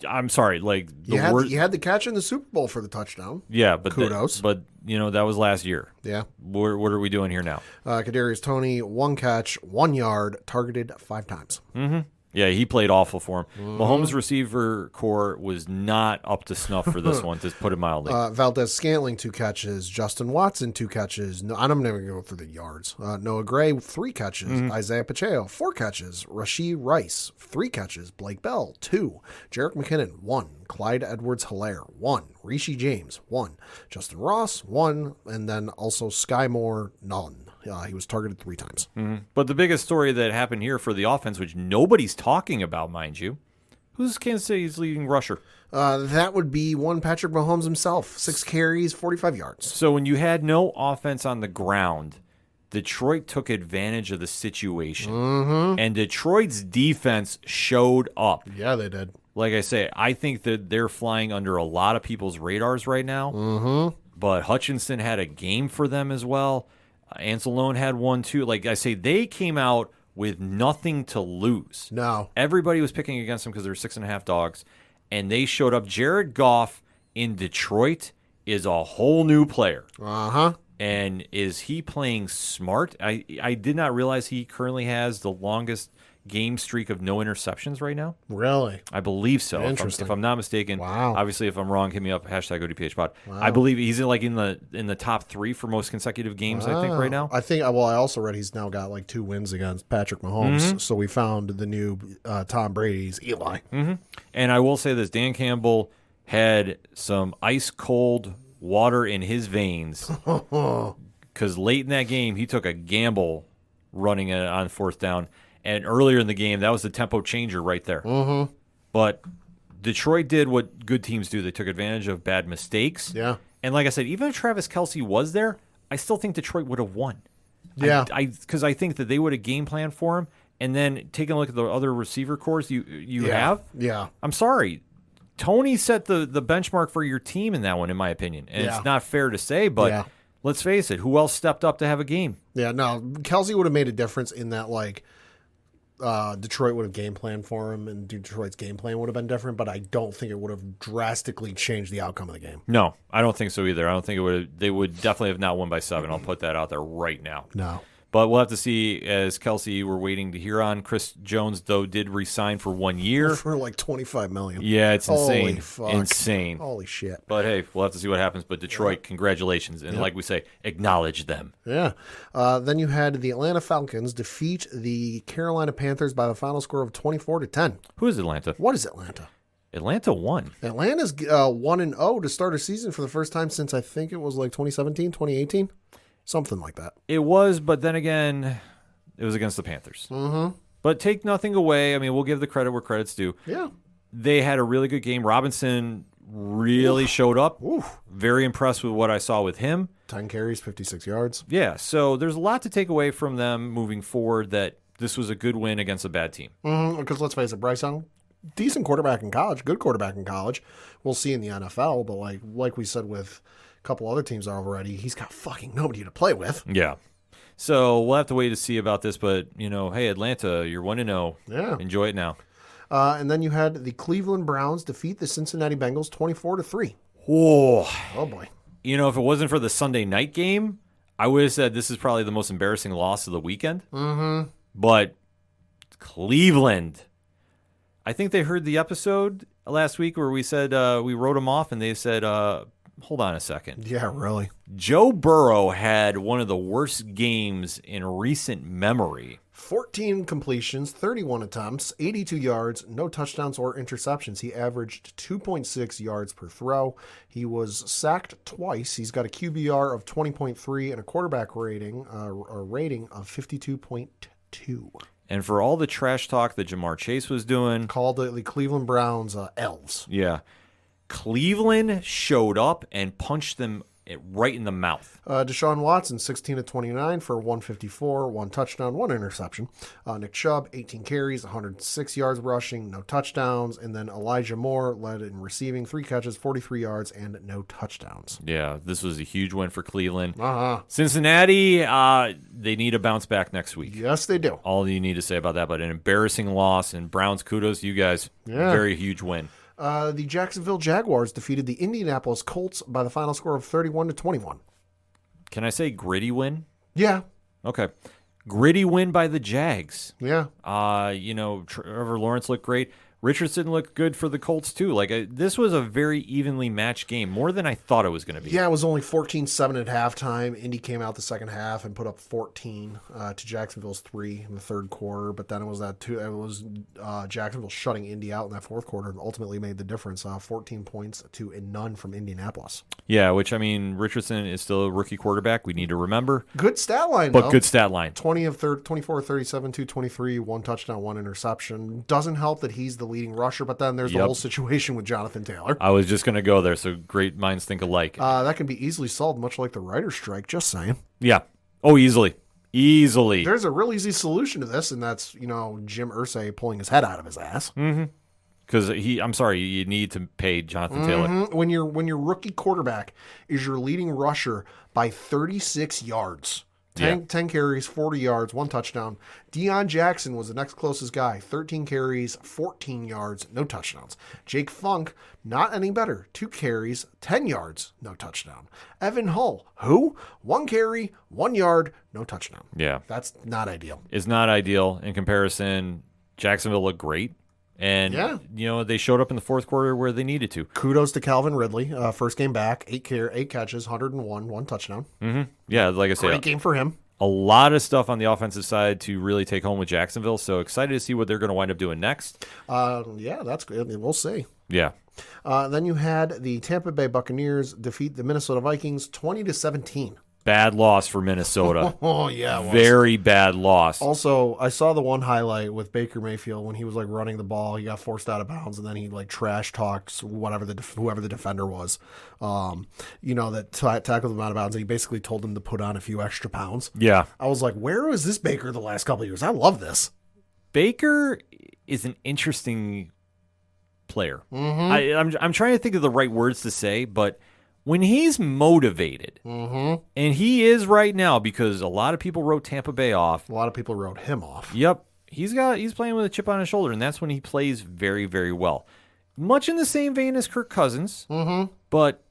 I'm sorry, like the You had the catch in the Super Bowl for the touchdown. Yeah, but kudos. But that was last year. Yeah. What are we doing here now? Kadarius Toney, 1 catch, 1 yard, targeted 5 times. Mm-hmm. Yeah, he played awful for him. Mahomes' receiver core was not up to snuff for this one, to put it mildly. Valdez Scantling, 2 catches. Justin Watson, 2 catches. No, I'm never going to go through the yards. Noah Gray, 3 catches. Isaiah Pacheco, 4 catches. Rashee Rice, 3 catches. Blake Bell, 2. Jerick McKinnon, 1. Clyde Edwards-Helaire, 1. Rishi James, 1. Justin Ross, 1. And then also Sky Moore, none. He was targeted 3 times. But the biggest story that happened here for the offense, which nobody's talking about, mind you, who's Kansas City's leading rusher? That would be one Patrick Mahomes himself. 6 carries, 45 yards. So when you had no offense on the ground, Detroit took advantage of the situation. And Detroit's defense showed up. Yeah, they did. Like I say, I think that they're flying under a lot of people's radars right now. But Hutchinson had a game for them as well. Anzalone had one too. Like I say, they came out with nothing to lose. No. Everybody was picking against them because they were 6.5 dogs, and they showed up. Jared Goff in Detroit is a whole new player. And is he playing smart? I did not realize he currently has the longest game streak of no interceptions right now. Really? I believe so. Interesting. If I'm not mistaken. Wow. Obviously, if I'm wrong, hit me up, hashtag ODPH pod. Wow. I believe he's in the top 3 for most consecutive games, I think, right now. I think, well, I also read he's now got like 2 wins against Patrick Mahomes. So we found the new Tom Brady's Eli. And I will say this, Dan Campbell had some ice cold water in his veins because late in that game, he took a gamble running it on 4th down. And earlier in the game, that was the tempo changer right there. But Detroit did what good teams do. They took advantage of bad mistakes. Yeah. And like I said, even if Travis Kelce was there, I still think Detroit would have won. Yeah. Because I think that they would have game planned for him. And then taking a look at the other receiver cores you have. Yeah. I'm sorry. Tony set the benchmark for your team in that one, in my opinion. And it's not fair to say, but let's face it, who else stepped up to have a game? Yeah, no, Kelce would have made a difference in that, like, Detroit would have game planned for him, and Detroit's game plan would have been different, but I don't think it would have drastically changed the outcome of the game. No, I don't think so either. I don't think it would. They would definitely have not won by 7. I'll put that out there right now. No. But we'll have to see. As Kelce, we're waiting to hear on. Chris Jones, though, did re-sign for 1 year. For like $25 million. Yeah, it's insane. Holy fuck. Insane. Holy shit. But hey, we'll have to see what happens. But Detroit, congratulations. And like we say, acknowledge them. Yeah. Then you had the Atlanta Falcons defeat the Carolina Panthers by the final score of 24-10. Who is Atlanta? What is Atlanta? Atlanta won. Atlanta's 1-0 to start a season for the first time since I think it was like 2017, 2018. Something like that. It was, but then again, it was against the Panthers. But take nothing away. I mean, we'll give the credit where credit's due. Yeah. They had a really good game. Robinson really showed up. Very impressed with what I saw with him. 10 carries, 56 yards. Yeah, so there's a lot to take away from them moving forward, that this was a good win against a bad team. Because let's face it, Bryce Young, decent quarterback in college, good quarterback in college. We'll see in the NFL, but like we said with a couple other teams already, he's got fucking nobody to play with. Yeah. So we'll have to wait to see about this, but, hey, Atlanta, you're 1-0. Yeah. Enjoy it now. And then you had the Cleveland Browns defeat the Cincinnati Bengals 24-3. Oh boy. If it wasn't for the Sunday night game, I would have said this is probably the most embarrassing loss of the weekend. But Cleveland, I think they heard the episode last week where we said we wrote them off, and they said, hold on a second. Yeah, really. Joe Burrow had one of the worst games in recent memory. 14 completions, 31 attempts, 82 yards, no touchdowns or interceptions. He averaged 2.6 yards per throw. He was sacked twice. He's got a QBR of 20.3 and a quarterback rating, a rating of 52.2. And for all the trash talk that Jamar Chase was doing, called the Cleveland Browns elves. Yeah. Cleveland showed up and punched them right in the mouth. Deshaun Watson, 16 of 29 for 154, 1 touchdown, 1 interception. Nick Chubb, 18 carries, 106 yards rushing, no touchdowns. And then Elijah Moore led in receiving, 3 catches, 43 yards, and no touchdowns. Yeah, this was a huge win for Cleveland. Cincinnati, they need a bounce back next week. Yes, they do. All you need to say about that, but an embarrassing loss. And Browns, kudos to you guys. Yeah. Very huge win. The Jacksonville Jaguars defeated the Indianapolis Colts by the final score of 31-21. Can I say gritty win? Yeah. Okay. Gritty win by the Jags. Yeah. Trevor Lawrence looked great. Richardson looked good for the Colts, too. This was a very evenly matched game, more than I thought it was going to be. Yeah, it was only 14-7 at halftime. Indy came out the second half and put up 14 to Jacksonville's 3 in the third quarter. But then it was Jacksonville shutting Indy out in that fourth quarter and ultimately made the difference. 14 points to none from Indianapolis. Yeah, which, Richardson is still a rookie quarterback. We need to remember. Good stat line, But though. good stat line. 24 of 37, 223, 1 touchdown, 1 interception. Doesn't help that he's the leading rusher, but then there's the whole situation with Jonathan Taylor. I was just going to go there, so great minds think alike. That can be easily solved, much like the writer's strike, just saying. Yeah. Oh, easily. Easily. There's a real easy solution to this, and that's, Jim Irsay pulling his head out of his ass. Mm-hmm. Because you need to pay Jonathan Taylor. When your rookie quarterback is your leading rusher by 36 yards. 10 carries, 40 yards, 1 touchdown. Deion Jackson was the next closest guy. 13 carries, 14 yards, no touchdowns. Jake Funk, not any better. 2 carries, 10 yards, no touchdown. Evan Hull, 1 carry, 1 yard, no touchdown. Yeah. That's not ideal. It's not ideal. In comparison, Jacksonville looked great. And, they showed up in the fourth quarter where they needed to. Kudos to Calvin Ridley. First game back, 8 catches, 101, 1 touchdown. Mm-hmm. Yeah, like I said. Great game for him. A lot of stuff on the offensive side to really take home with Jacksonville. So excited to see what they're going to wind up doing next. That's good. We'll see. Yeah. Then you had the Tampa Bay Buccaneers defeat the Minnesota Vikings 20-17. Bad loss for Minnesota. Oh, yeah. Very bad loss. Also, I saw the one highlight with Baker Mayfield when he was running the ball. He got forced out of bounds, and then he trash talks whoever the defender was. That tackled him out of bounds. And he basically told him to put on a few extra pounds. Yeah. I was like, where was this Baker the last couple of years? I love this. Baker is an interesting player. Mm-hmm. I'm trying to think of the right words to say, but when he's motivated, and he is right now, because a lot of people wrote Tampa Bay off. A lot of people wrote him off. Yep. He's playing with a chip on his shoulder, and that's when he plays very, very well. Much in the same vein as Kirk Cousins, but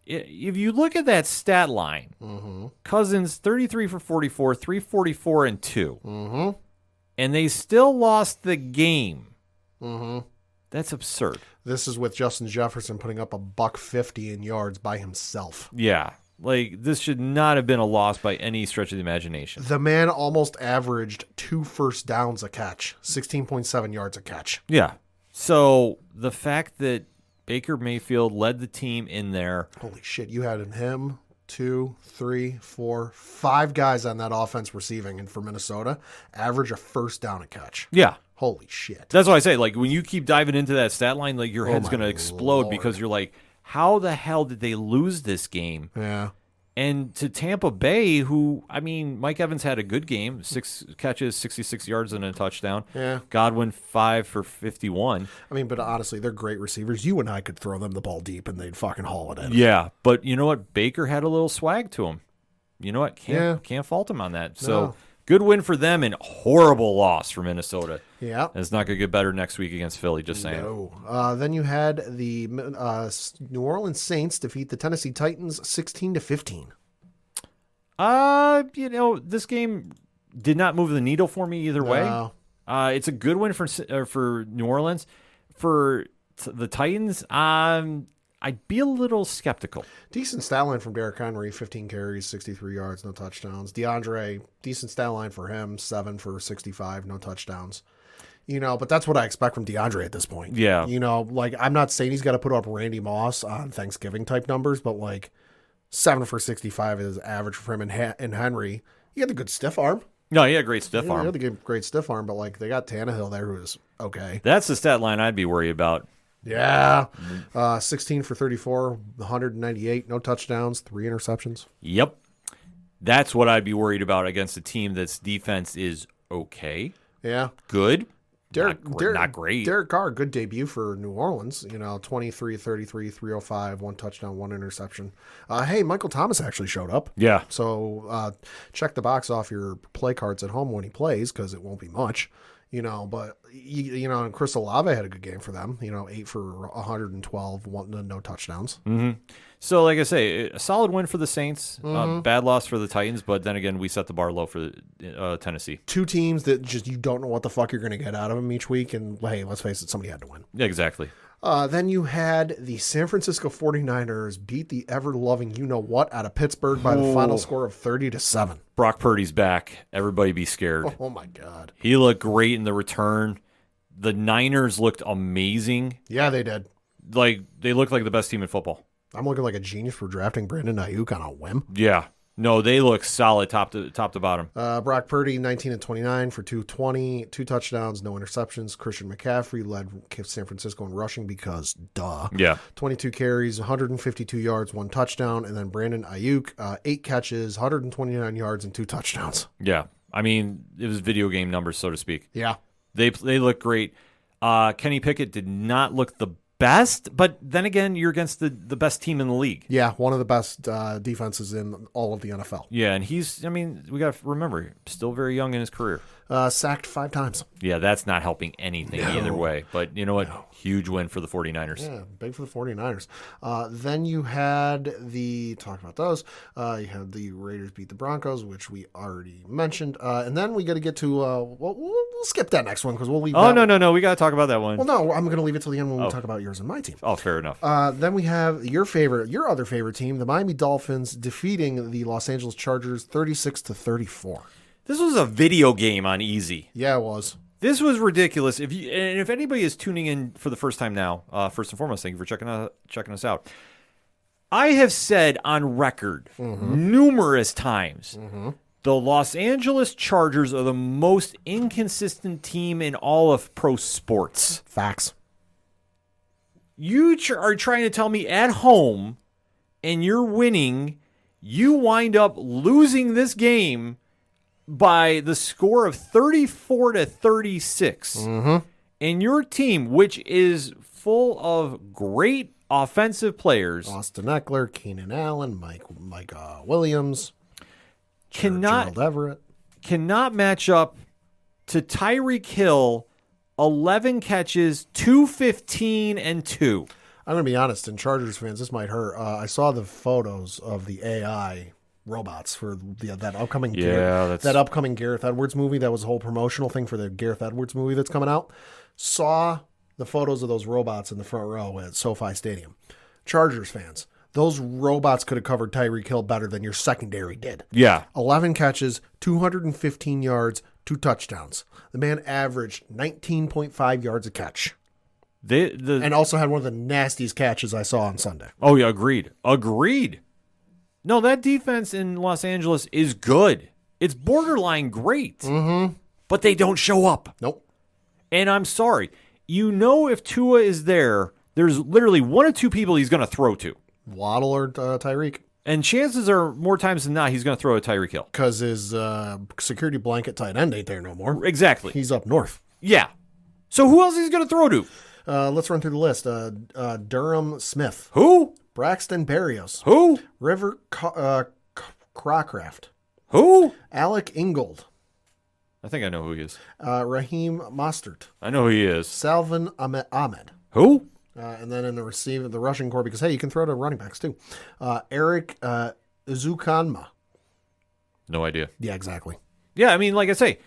if you look at that stat line, Cousins 33 for 44, 344 and 2, and they still lost the game. That's absurd. This is with Justin Jefferson putting up $150 in yards by himself. Yeah. This should not have been a loss by any stretch of the imagination. The man almost averaged 2 first downs a catch, 16.7 yards a catch. Yeah. So the fact that Baker Mayfield led the team in there. Holy shit, you had him, 2, 3, 4, 5 guys on that offense receiving, and for Minnesota, average a first down a catch. Yeah. Holy shit. That's why I say, when you keep diving into that stat line, your head's going to explode, because you're like, how the hell did they lose this game? Yeah. And to Tampa Bay, who, Mike Evans had a good game, 6 catches, 66 yards and a touchdown. Yeah. Godwin 5 for 51. But honestly, they're great receivers. You and I could throw them the ball deep and they'd fucking haul it in. Yeah. But you know what? Baker had a little swag to him. You know what? Can't fault him on that. So good win for them and horrible loss for Minnesota. Yeah. And it's not going to get better next week against Philly, just saying. No. Then you had the New Orleans Saints defeat the Tennessee Titans 16-15. This game did not move the needle for me either way. No. It's a good win for New Orleans. For the Titans, I'd be a little skeptical. Decent stat line from Derrick Henry, 15 carries, 63 yards, no touchdowns. DeAndre, decent stat line for him, 7 for 65, no touchdowns. But that's what I expect from DeAndre at this point. Yeah. I'm not saying he's got to put up Randy Moss on Thanksgiving type numbers, but 7 for 65 is average for him. And Henry, he had a good stiff arm. No, he had a great stiff arm. He had a great stiff arm, but they got Tannehill there who is okay. That's the stat line I'd be worried about. Yeah. 16 for 34, 198, no touchdowns, 3 interceptions. Yep. That's what I'd be worried about against a team that's defense is okay. Yeah. Good. Not great. Derek Carr, good debut for New Orleans. 23, 33, 305, 1 touchdown, 1 interception. Hey, Michael Thomas actually showed up. Yeah. So check the box off your play cards at home when he plays, because it won't be much. But and Chris Olave had a good game for them. 8 for 112, no touchdowns. Mm-hmm. So, like I say, a solid win for the Saints. Bad loss for the Titans, but then again, we set the bar low for Tennessee. Two teams that just you don't know what the fuck you're going to get out of them each week, and hey, let's face it, somebody had to win. Yeah, exactly. Then you had the San Francisco 49ers beat the ever-loving you-know-what out of Pittsburgh by the final score of 30-7. Brock Purdy's back. Everybody be scared. Oh, my God. He looked great in the return. The Niners looked amazing. Yeah, they did. They looked like the best team in football. I'm looking like a genius for drafting Brandon Ayuk on a whim. Yeah. No, they look solid top to bottom. Brock Purdy, 19-29 for 220, 2 touchdowns, no interceptions. Christian McCaffrey led San Francisco in rushing because, duh. Yeah. 22 carries, 152 yards, 1 touchdown. And then Brandon Ayuk, 8 catches, 129 yards, and 2 touchdowns. Yeah. I mean, it was video game numbers, so to speak. Yeah. They look great. Kenny Pickett did not look the best, but then again, you're against the best team in the league. Yeah, one of the best defenses in all of the NFL. Yeah, and we got to remember, still very young in his career. Sacked 5 times. Yeah, that's not helping anything either way. But you know what? No. Huge win for the 49ers. Yeah, big for the 49ers. Then you had talk about those. You had the Raiders beat the Broncos, which we already mentioned. And then we got to get to, we'll skip that next one because we'll leave No. We got to talk about that one. Well, no, I'm going to leave it till the end when we talk about yours and my team. Oh, fair enough. Then we have your other favorite team, the Miami Dolphins, defeating the Los Angeles Chargers 36-34. This was a video game on easy. Yeah, it was. This was ridiculous. If anybody is tuning in for the first time now, first and foremost, thank you for checking us out. I have said on record numerous times, the Los Angeles Chargers are the most inconsistent team in all of pro sports. Facts. You are trying to tell me at home, and you're winning, you wind up losing this game by the score of 34-36. And your team, which is full of great offensive players, Austin Eckler, Keenan Allen, Mike Williams, Gerald Everett, cannot match up to Tyreek Hill, 11 catches, 215 and 2. I'm going to be honest, and Chargers fans, this might hurt. I saw the photos of the AI robots for that upcoming Gareth Edwards movie. That was a whole promotional thing for the Gareth Edwards movie that's coming out. Saw the photos of those robots in the front row at SoFi Stadium. Chargers fans, those robots could have covered Tyreek Hill better than your secondary did. Yeah. 11 catches, 215 yards, 2 touchdowns. The man averaged 19.5 yards a catch. And also had one of the nastiest catches I saw on Sunday. Oh, yeah, agreed. No, that defense in Los Angeles is good. It's borderline great. But they don't show up. Nope. And I'm sorry. If Tua is there's literally 1 or 2 people he's going to throw to. Waddle or Tyreek. And chances are more times than not he's going to throw a Tyreek Hill. Because his security blanket tight end ain't there no more. Exactly. He's up north. Yeah. So who else is he going to throw to? Let's run through the list. Durham Smith. Who? Braxton Berrios. Who? River Crocraft. Who? Alec Ingold. I think I know who he is. Raheem Mostert. I know who he is. Salvin Ahmed. Who? And then in the rushing core, because, hey, you can throw to running backs, too. Eric Uzukanma. No idea. Yeah, exactly. Yeah, I mean, like I say,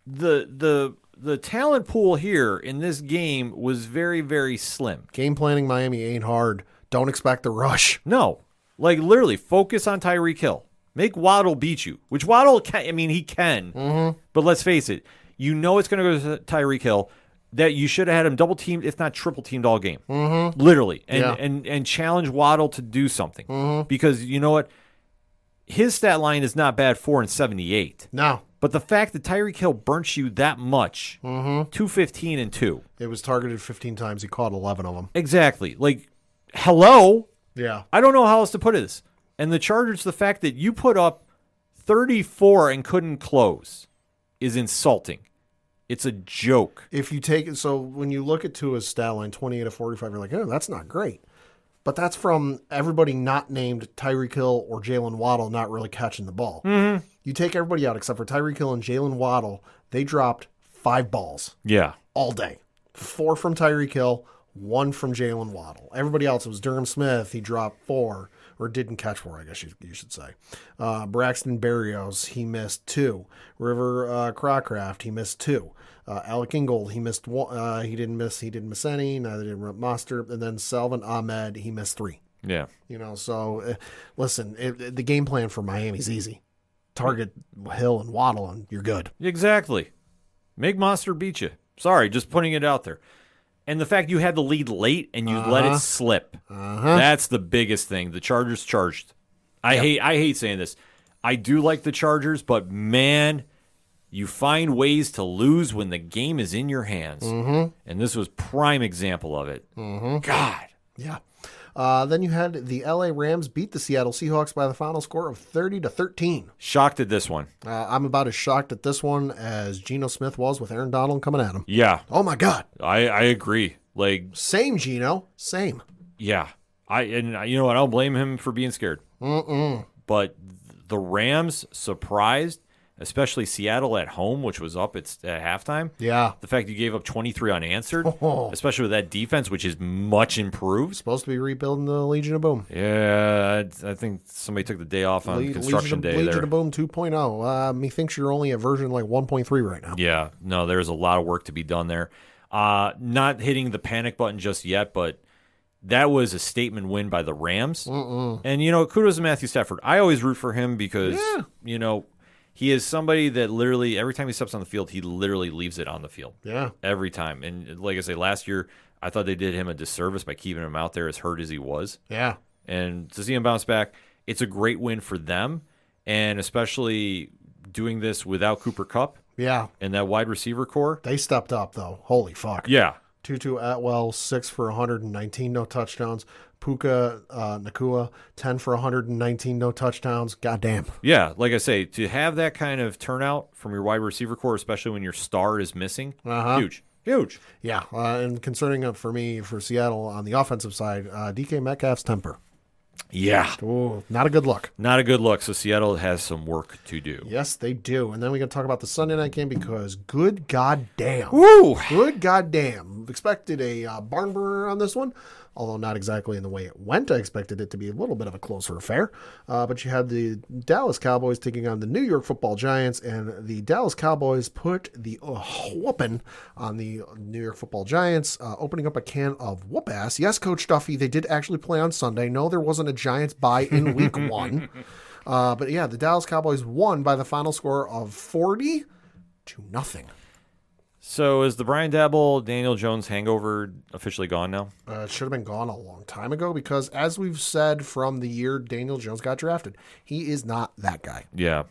the talent pool here in this game was very, very slim. Game planning Miami ain't hard. Don't expect the rush. No. Like, literally, focus on Tyreek Hill. Make Waddle beat you, which Waddle he can. But let's face it, it's going to go to Tyreek Hill. That you should have had him double teamed, if not triple teamed, all game. Literally. And challenge Waddle to do something. Because you know what? His stat line is not bad, 4-78. No. But the fact that Tyreek Hill burnt you that much, 215 and 2. It was targeted 15 times. He caught 11 of them. Exactly. Like, hello? Yeah. I don't know how else to put this. And the Chargers, the fact that you put up 34 and couldn't close is insulting. It's a joke. If you take it, so when you look at Tua's stat line, 28-45, you're like, oh, that's not great. But that's from everybody not named Tyreek Hill or Jalen Waddle not really catching the ball. You take everybody out except for Tyreek Hill and Jalen Waddle, they dropped 5 balls Yeah. all day. 4 from Tyreek Hill, 1 from Jalen Waddle. Everybody else, it was Durham Smith. He dropped 4, or didn't catch 4, I guess you should say. Braxton Berrios, he missed 2. River Crocraft, he missed 2. Alec Ingold, he missed 1. He didn't miss any. Neither did Monster. And then Salvin Ahmed, he missed 3. Yeah. So listen, the game plan for Miami's easy. Target Hill and Waddle, and you're good. Exactly. Make Monster beat you. Sorry, just putting it out there. And the fact you had the lead late and you let it slip. That's the biggest thing. The Chargers charged. I hate saying this. I do like the Chargers, but man, you find ways to lose when the game is in your hands. And this was prime example of it. God. Yeah. Then you had the LA Rams beat the Seattle Seahawks by the final score of 30-13. Shocked at this one. I'm about as shocked at this one as Geno Smith was with Aaron Donald coming at him. Yeah. Oh my God. I agree. Like, same Geno, same. Yeah. You know what? I don't blame him for being scared. But the Rams surprised, especially Seattle at home, which was up at halftime. Yeah. The fact you gave up 23 unanswered, especially with that defense, which is much improved. Supposed to be rebuilding the Legion of Boom. Yeah, I think somebody took the day off on construction day there. Legion of Boom 2.0. Methinks you're only at version like 1.3 right now. Yeah. No, there's a lot of work to be done there. Not hitting the panic button just yet, but that was a statement win by the Rams. And, kudos to Matthew Stafford. I always root for him because, he is somebody that literally, every time he steps on the field, he literally leaves it on the field. Yeah. Every time. And like I say, last year, I thought they did him a disservice by keeping him out there as hurt as he was. Yeah. And to see him bounce back, it's a great win for them. And especially doing this without Cooper Kupp. Yeah. And that wide receiver core. They stepped up, though. Holy fuck. Yeah. Tutu Atwell, 6 for 119, no touchdowns. Puka Nakua, 10 for 119, no touchdowns. Goddamn. Yeah, like I say, to have that kind of turnout from your wide receiver core, especially when your star is missing, huge. Huge. Yeah, and concerning for me, for Seattle on the offensive side, DK Metcalf's temper. Yeah. Ooh, not a good look. Not a good look. So Seattle has some work to do. Yes, they do. And then we got to talk about the Sunday night game because good goddamn. Woo! Good goddamn. Expected a barn burner on this one, although not exactly in the way it went. I expected it to be a little bit of a closer affair. But you had the Dallas Cowboys taking on the New York Football Giants, and the Dallas Cowboys put the whooping on the New York Football Giants, opening up a can of whoop ass. Yes, Coach Duffy, they did actually play on Sunday. No, there wasn't a Giants bye in week 1. But yeah, the Dallas Cowboys won by the final score of 40-0. So is the Brian Dabble, Daniel Jones hangover officially gone now? It should have been gone a long time ago because, as we've said from the year Daniel Jones got drafted, he is not that guy. Yeah.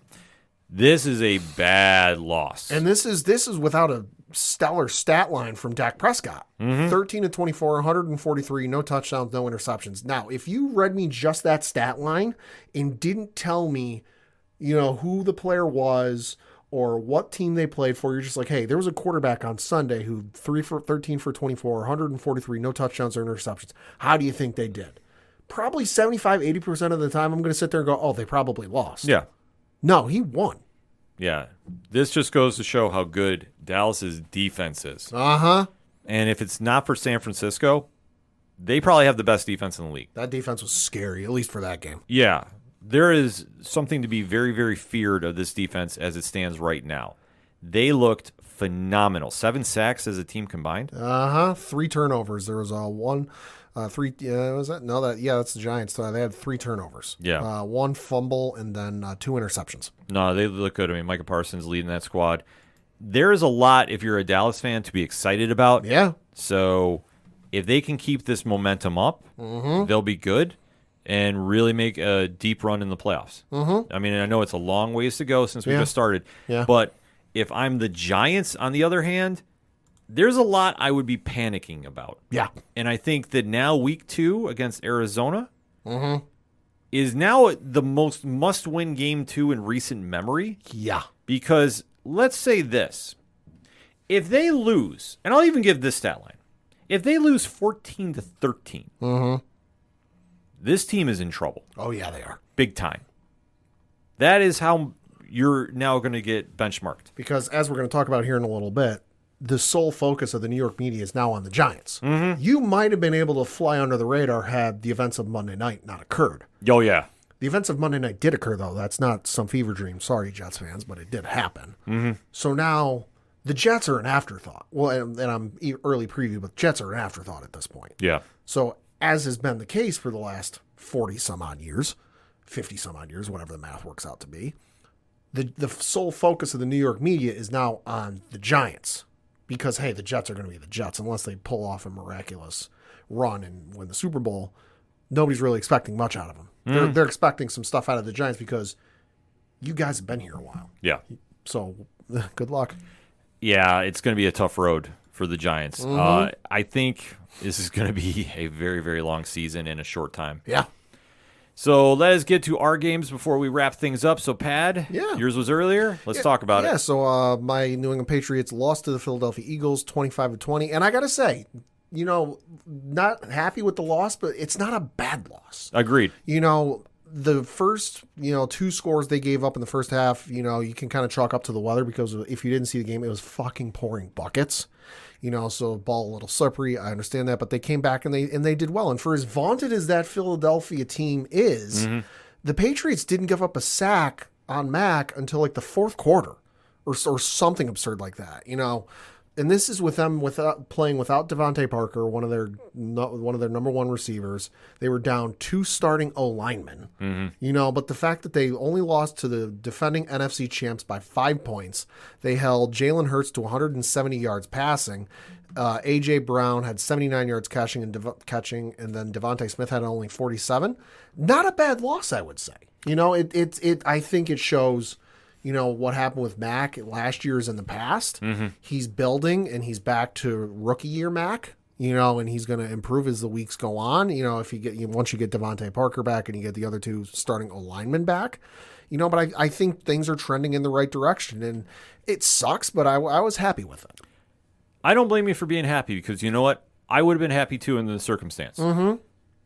This is a bad loss. And this is without a stellar stat line from Dak Prescott. 13-24, 143, no touchdowns, no interceptions. Now, if you read me just that stat line and didn't tell me, who the player was or what team they played for, you're just like, hey, there was a quarterback on Sunday who 13 for 24, 143, no touchdowns or interceptions. How do you think they did? Probably 75-80% of the time I'm going to sit there and go, oh, they probably lost. Yeah. No, he won. Yeah. This just goes to show how good Dallas's defense is. Uh-huh. And if it's not for San Francisco, they probably have the best defense in the league. That defense was scary, at least for that game. Yeah. There is something to be very, very feared of this defense as it stands right now. They looked phenomenal. 7 sacks as a team combined. 3 turnovers. There was three. Was that? No, that's the Giants. They had 3 turnovers. Yeah. 1 fumble and then 2 interceptions. No, they look good. I mean, Micah Parsons leading that squad. There is a lot, if you're a Dallas fan, to be excited about. Yeah. So if they can keep this momentum up, they'll be good and really make a deep run in the playoffs. I mean, I know it's a long ways to go since we just started. Yeah. But if I'm the Giants, on the other hand, there's a lot I would be panicking about. Yeah. And I think that now week 2 against Arizona is now the most must-win game 2 in recent memory. Yeah. Because let's say this. If they lose, and I'll even give this stat line. If they lose 14-13, this team is in trouble. Oh, yeah, they are. Big time. That is how you're now going to get benchmarked. Because as we're going to talk about here in a little bit, the sole focus of the New York media is now on the Giants. You might have been able to fly under the radar had the events of Monday night not occurred. Oh, yeah. The events of Monday night did occur, though. That's not some fever dream. Sorry, Jets fans, but it did happen. So now the Jets are an afterthought. Well, and I'm early preview, but Jets are an afterthought at this point. Yeah. So as has been the case for the last 40-some-odd years, 50-some-odd years, whatever the math works out to be, the sole focus of the New York media is now on the Giants. Because, hey, the Jets are going to be the Jets unless they pull off a miraculous run and win the Super Bowl. Nobody's really expecting much out of them. They're expecting some stuff out of the Giants because you guys have been here a while. Yeah. So, good luck. Yeah, it's going to be a tough road for the Giants. I think this is going to be a very, very long season in a short time. Yeah. So let us get to our games before we wrap things up. So, Pad, Yeah. yours was earlier. Let's talk about it. Yeah, so my New England Patriots lost to the Philadelphia Eagles 25-20. And I got to say, not happy with the loss, but it's not a bad loss. Agreed. The first, two scores they gave up in the first half, you can kind of chalk up to the weather because if you didn't see the game, it was fucking pouring buckets. So the ball a little slippery. I understand that, but they came back and they did well. And for as vaunted as that Philadelphia team is, the Patriots didn't give up a sack on Mac until like the fourth quarter or something absurd like that. And this is with them playing without Devontae Parker, one of their number one receivers. They were down 2 starting O linemen. But the fact that they only lost to the defending NFC champs by 5 points, they held Jalen Hurts to 170 yards passing. A.J. Brown had 79 yards catching, and then Devontae Smith had only 47. Not a bad loss, I would say. I think it shows. What happened with Mac last year's in the past. He's building and he's back to rookie year Mac, and he's going to improve as the weeks go on. If once you get Devontae Parker back and you get the other 2 starting O-linemen back, but I think things are trending in the right direction, and it sucks, but I was happy with it. I don't blame you for being happy because you know what? I would have been happy too in the circumstance.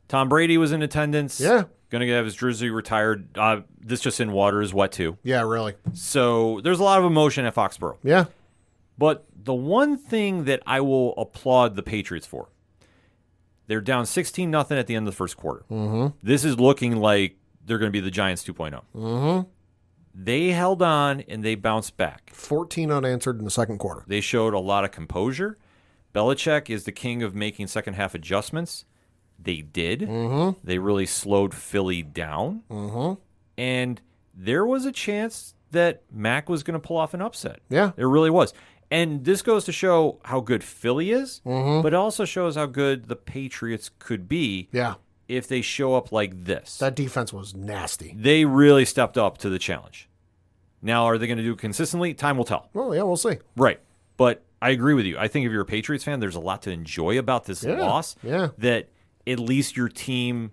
Tom Brady was in attendance. Yeah. Going to have his jersey retired. This just in water is wet too. Yeah, really. So there's a lot of emotion at Foxborough. Yeah. But the one thing that I will applaud the Patriots for, they're down 16-0 at the end of the first quarter. This is looking like they're going to be the Giants 2.0. They held on and they bounced back. 14 unanswered in the second quarter. They showed a lot of composure. Belichick is the king of making second half adjustments. They did. They really slowed Philly down. And there was a chance that Mac was going to pull off an upset. Yeah. There really was. And this goes to show how good Philly is, but it also shows how good the Patriots could be if they show up like this. That defense was nasty. They really stepped up to the challenge. Now, are they going to do it consistently? Time will tell. Well, yeah, we'll see. Right. But I agree with you. I think if you're a Patriots fan, there's a lot to enjoy about this loss. Yeah. That at least your team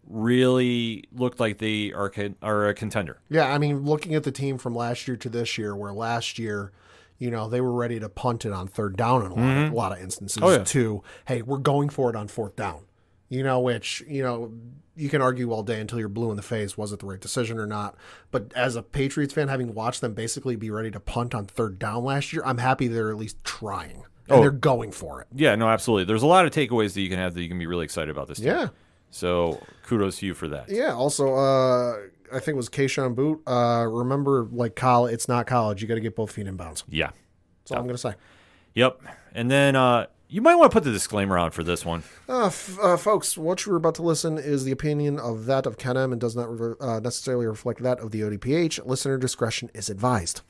really looked like they are a contender. Yeah, I mean, looking at the team from last year to this year, where last year, they were ready to punt it on third down in a lot of instances to, hey, we're going for it on fourth down. Which, you can argue all day until you're blue in the face, was it the right decision or not? But as a Patriots fan, having watched them basically be ready to punt on third down last year, I'm happy they're at least trying. And they're going for it. Yeah, no, absolutely. There's a lot of takeaways that you can have that you can be really excited about this team. Yeah. So kudos to you for that. Yeah. Also, I think it was Keyshawn Boot. Remember, like college, it's not college. You got to get both feet in bounds. Yeah. That's all I'm going to say. Yep. And then you might want to put the disclaimer on for this one. Folks, what you're about to listen is the opinion of that of Ken M and does not necessarily reflect that of the ODPH. Listener discretion is advised.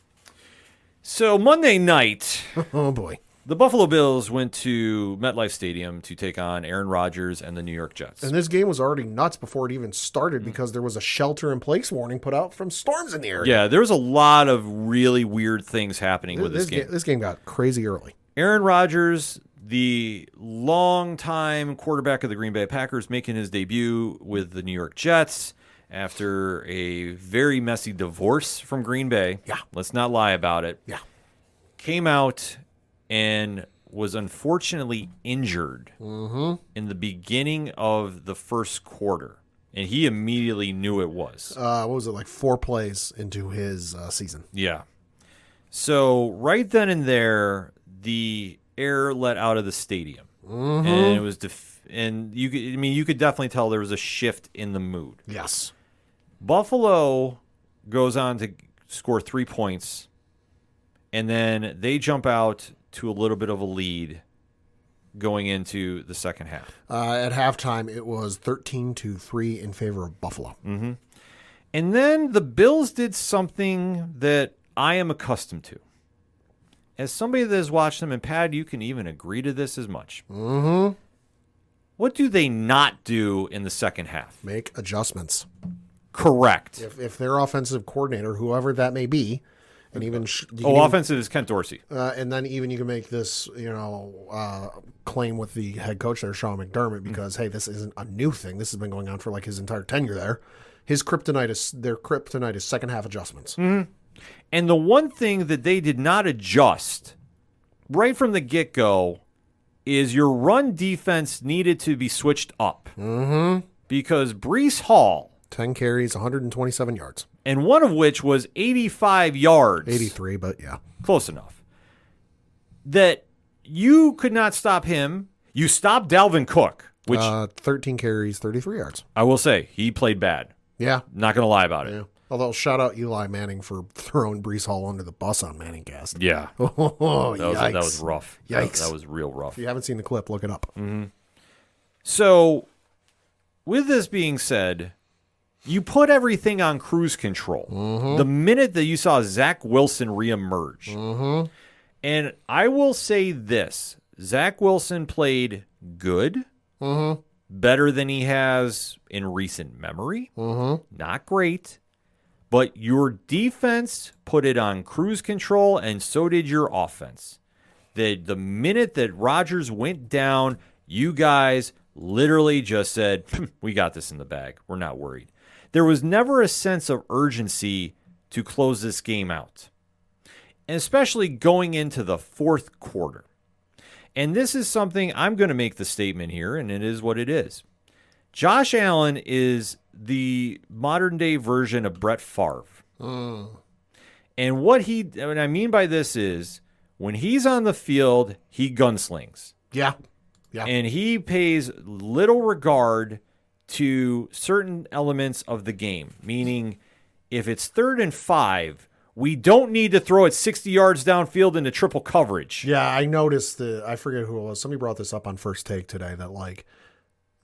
So Monday night. Oh, boy. The Buffalo Bills went to MetLife Stadium to take on Aaron Rodgers and the New York Jets. And this game was already nuts before it even started because there was a shelter-in-place warning put out from storms in the area. Yeah, there was a lot of really weird things happening with this game. This game got crazy early. Aaron Rodgers, the longtime quarterback of the Green Bay Packers, making his debut with the New York Jets after a very messy divorce from Green Bay. Yeah. Let's not lie about it. Yeah. Came out and was unfortunately injured in the beginning of the first quarter. And he immediately knew it was. What was it, like 4 plays into his season? Yeah. So right then and there, the air let out of the stadium, and it was and you could definitely tell there was a shift in the mood. Yes. Buffalo goes on to score 3 points, and then they jump out to a little bit of a lead going into the second half. At halftime, it was 13-3 in favor of Buffalo. Mm-hmm. And then the Bills did something that I am accustomed to. As somebody that has watched them, and Pat, you can even agree to this as much. Mm-hmm. What do they not do in the second half? Make adjustments. Correct. If their offensive coordinator, whoever that may be, and even offensive is Kent Dorsey, and then even you can make this claim with the head coach there, Sean McDermott, because hey, this isn't a new thing. This has been going on for like his entire tenure there. Their kryptonite is second half adjustments. Mm-hmm. And the one thing that they did not adjust right from the get-go is your run defense needed to be switched up. Mm-hmm. Because Breece Hall, 10 carries, 127 yards. And one of which was 85 yards. 83, but yeah. Close enough. That you could not stop him. You stopped Dalvin Cook, which 13 carries, 33 yards. I will say, he played bad. Yeah. Not going to lie about it. Yeah. Although, shout out Eli Manning for throwing Breece Hall under the bus on ManningCast. Yeah. Oh, that was rough. Yikes. That was real rough. If you haven't seen the clip, look it up. Mm-hmm. So, with this being said, you put everything on cruise control. Mm-hmm. The minute that you saw Zach Wilson reemerge. Mm-hmm. And I will say this. Zach Wilson played good. Mm-hmm. Better than he has in recent memory. Mm-hmm. Not great. But your defense put it on cruise control, and so did your offense. The minute that Rodgers went down, you guys literally just said, we got this in the bag. We're not worried. There was never a sense of urgency to close this game out, and especially going into the fourth quarter. And this is something I'm going to make the statement here, and it is what it is. Josh Allen is the modern-day version of Brett Favre. And what I mean by this is when he's on the field, he gunslings. Yeah. And he pays little regard to certain elements of the game, meaning if it's 3rd and 5, we don't need to throw it 60 yards downfield into triple coverage. Yeah, I noticed I forget who it was. Somebody brought this up on First Take today that like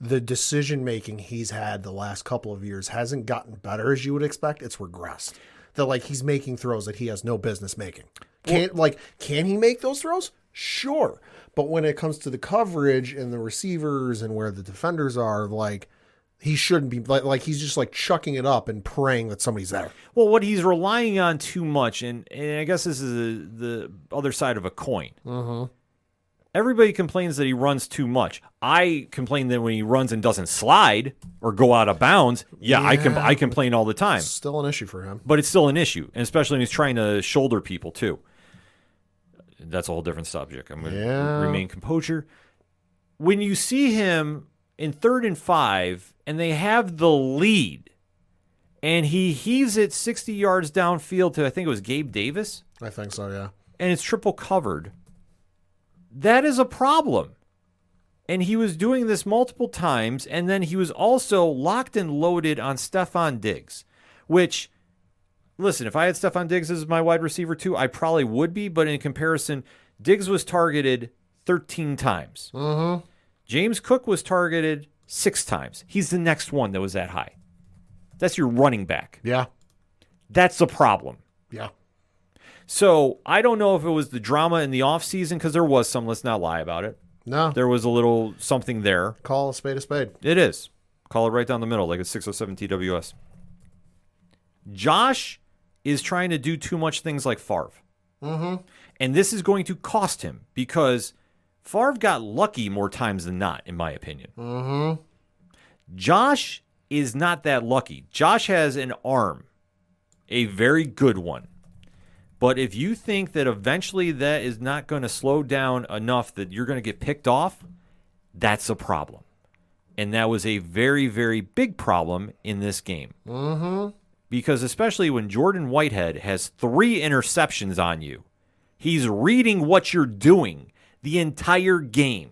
the decision making he's had the last couple of years hasn't gotten better as you would expect. It's regressed. That like he's making throws that he has no business making. Can he make those throws? Sure. But when it comes to the coverage and the receivers and where the defenders are, like he shouldn't be like he's just like chucking it up and praying that somebody's there. Well, what he's relying on too much, and I guess this is the other side of a coin. Mm-hmm. Everybody complains that he runs too much. I complain that when he runs and doesn't slide or go out of bounds, I complain all the time. It's still an issue for him. But it's still an issue, and especially when he's trying to shoulder people too. That's a whole different subject. I'm going to remain composure. When you see him in 3rd and 5, and they have the lead, and he heaves it 60 yards downfield to, I think it was Gabe Davis. I think so, yeah. And it's triple covered. That is a problem. And he was doing this multiple times, and then he was also locked and loaded on Stephon Diggs, which, listen, if I had Stephon Diggs as my wide receiver too, I probably would be, but in comparison, Diggs was targeted 13 times. Mm-hmm. James Cook was targeted 6 times. He's the next one that was that high. That's your running back. Yeah. That's the problem. Yeah. So I don't know if it was the drama in the offseason, because there was some, let's not lie about it. No. There was a little something there. Call a spade a spade. It is. Call it right down the middle, like a 607 TWS. Josh is trying to do too much things like Favre. Mm-hmm. And this is going to cost him, because Favre got lucky more times than not, in my opinion. Mm-hmm. Josh is not that lucky. Josh has an arm, a very good one. But if you think that eventually that is not going to slow down enough that you're going to get picked off, that's a problem. And that was a very, very big problem in this game. Mm-hmm. Because especially when Jordan Whitehead has 3 interceptions on you, He's reading what you're doing the entire game.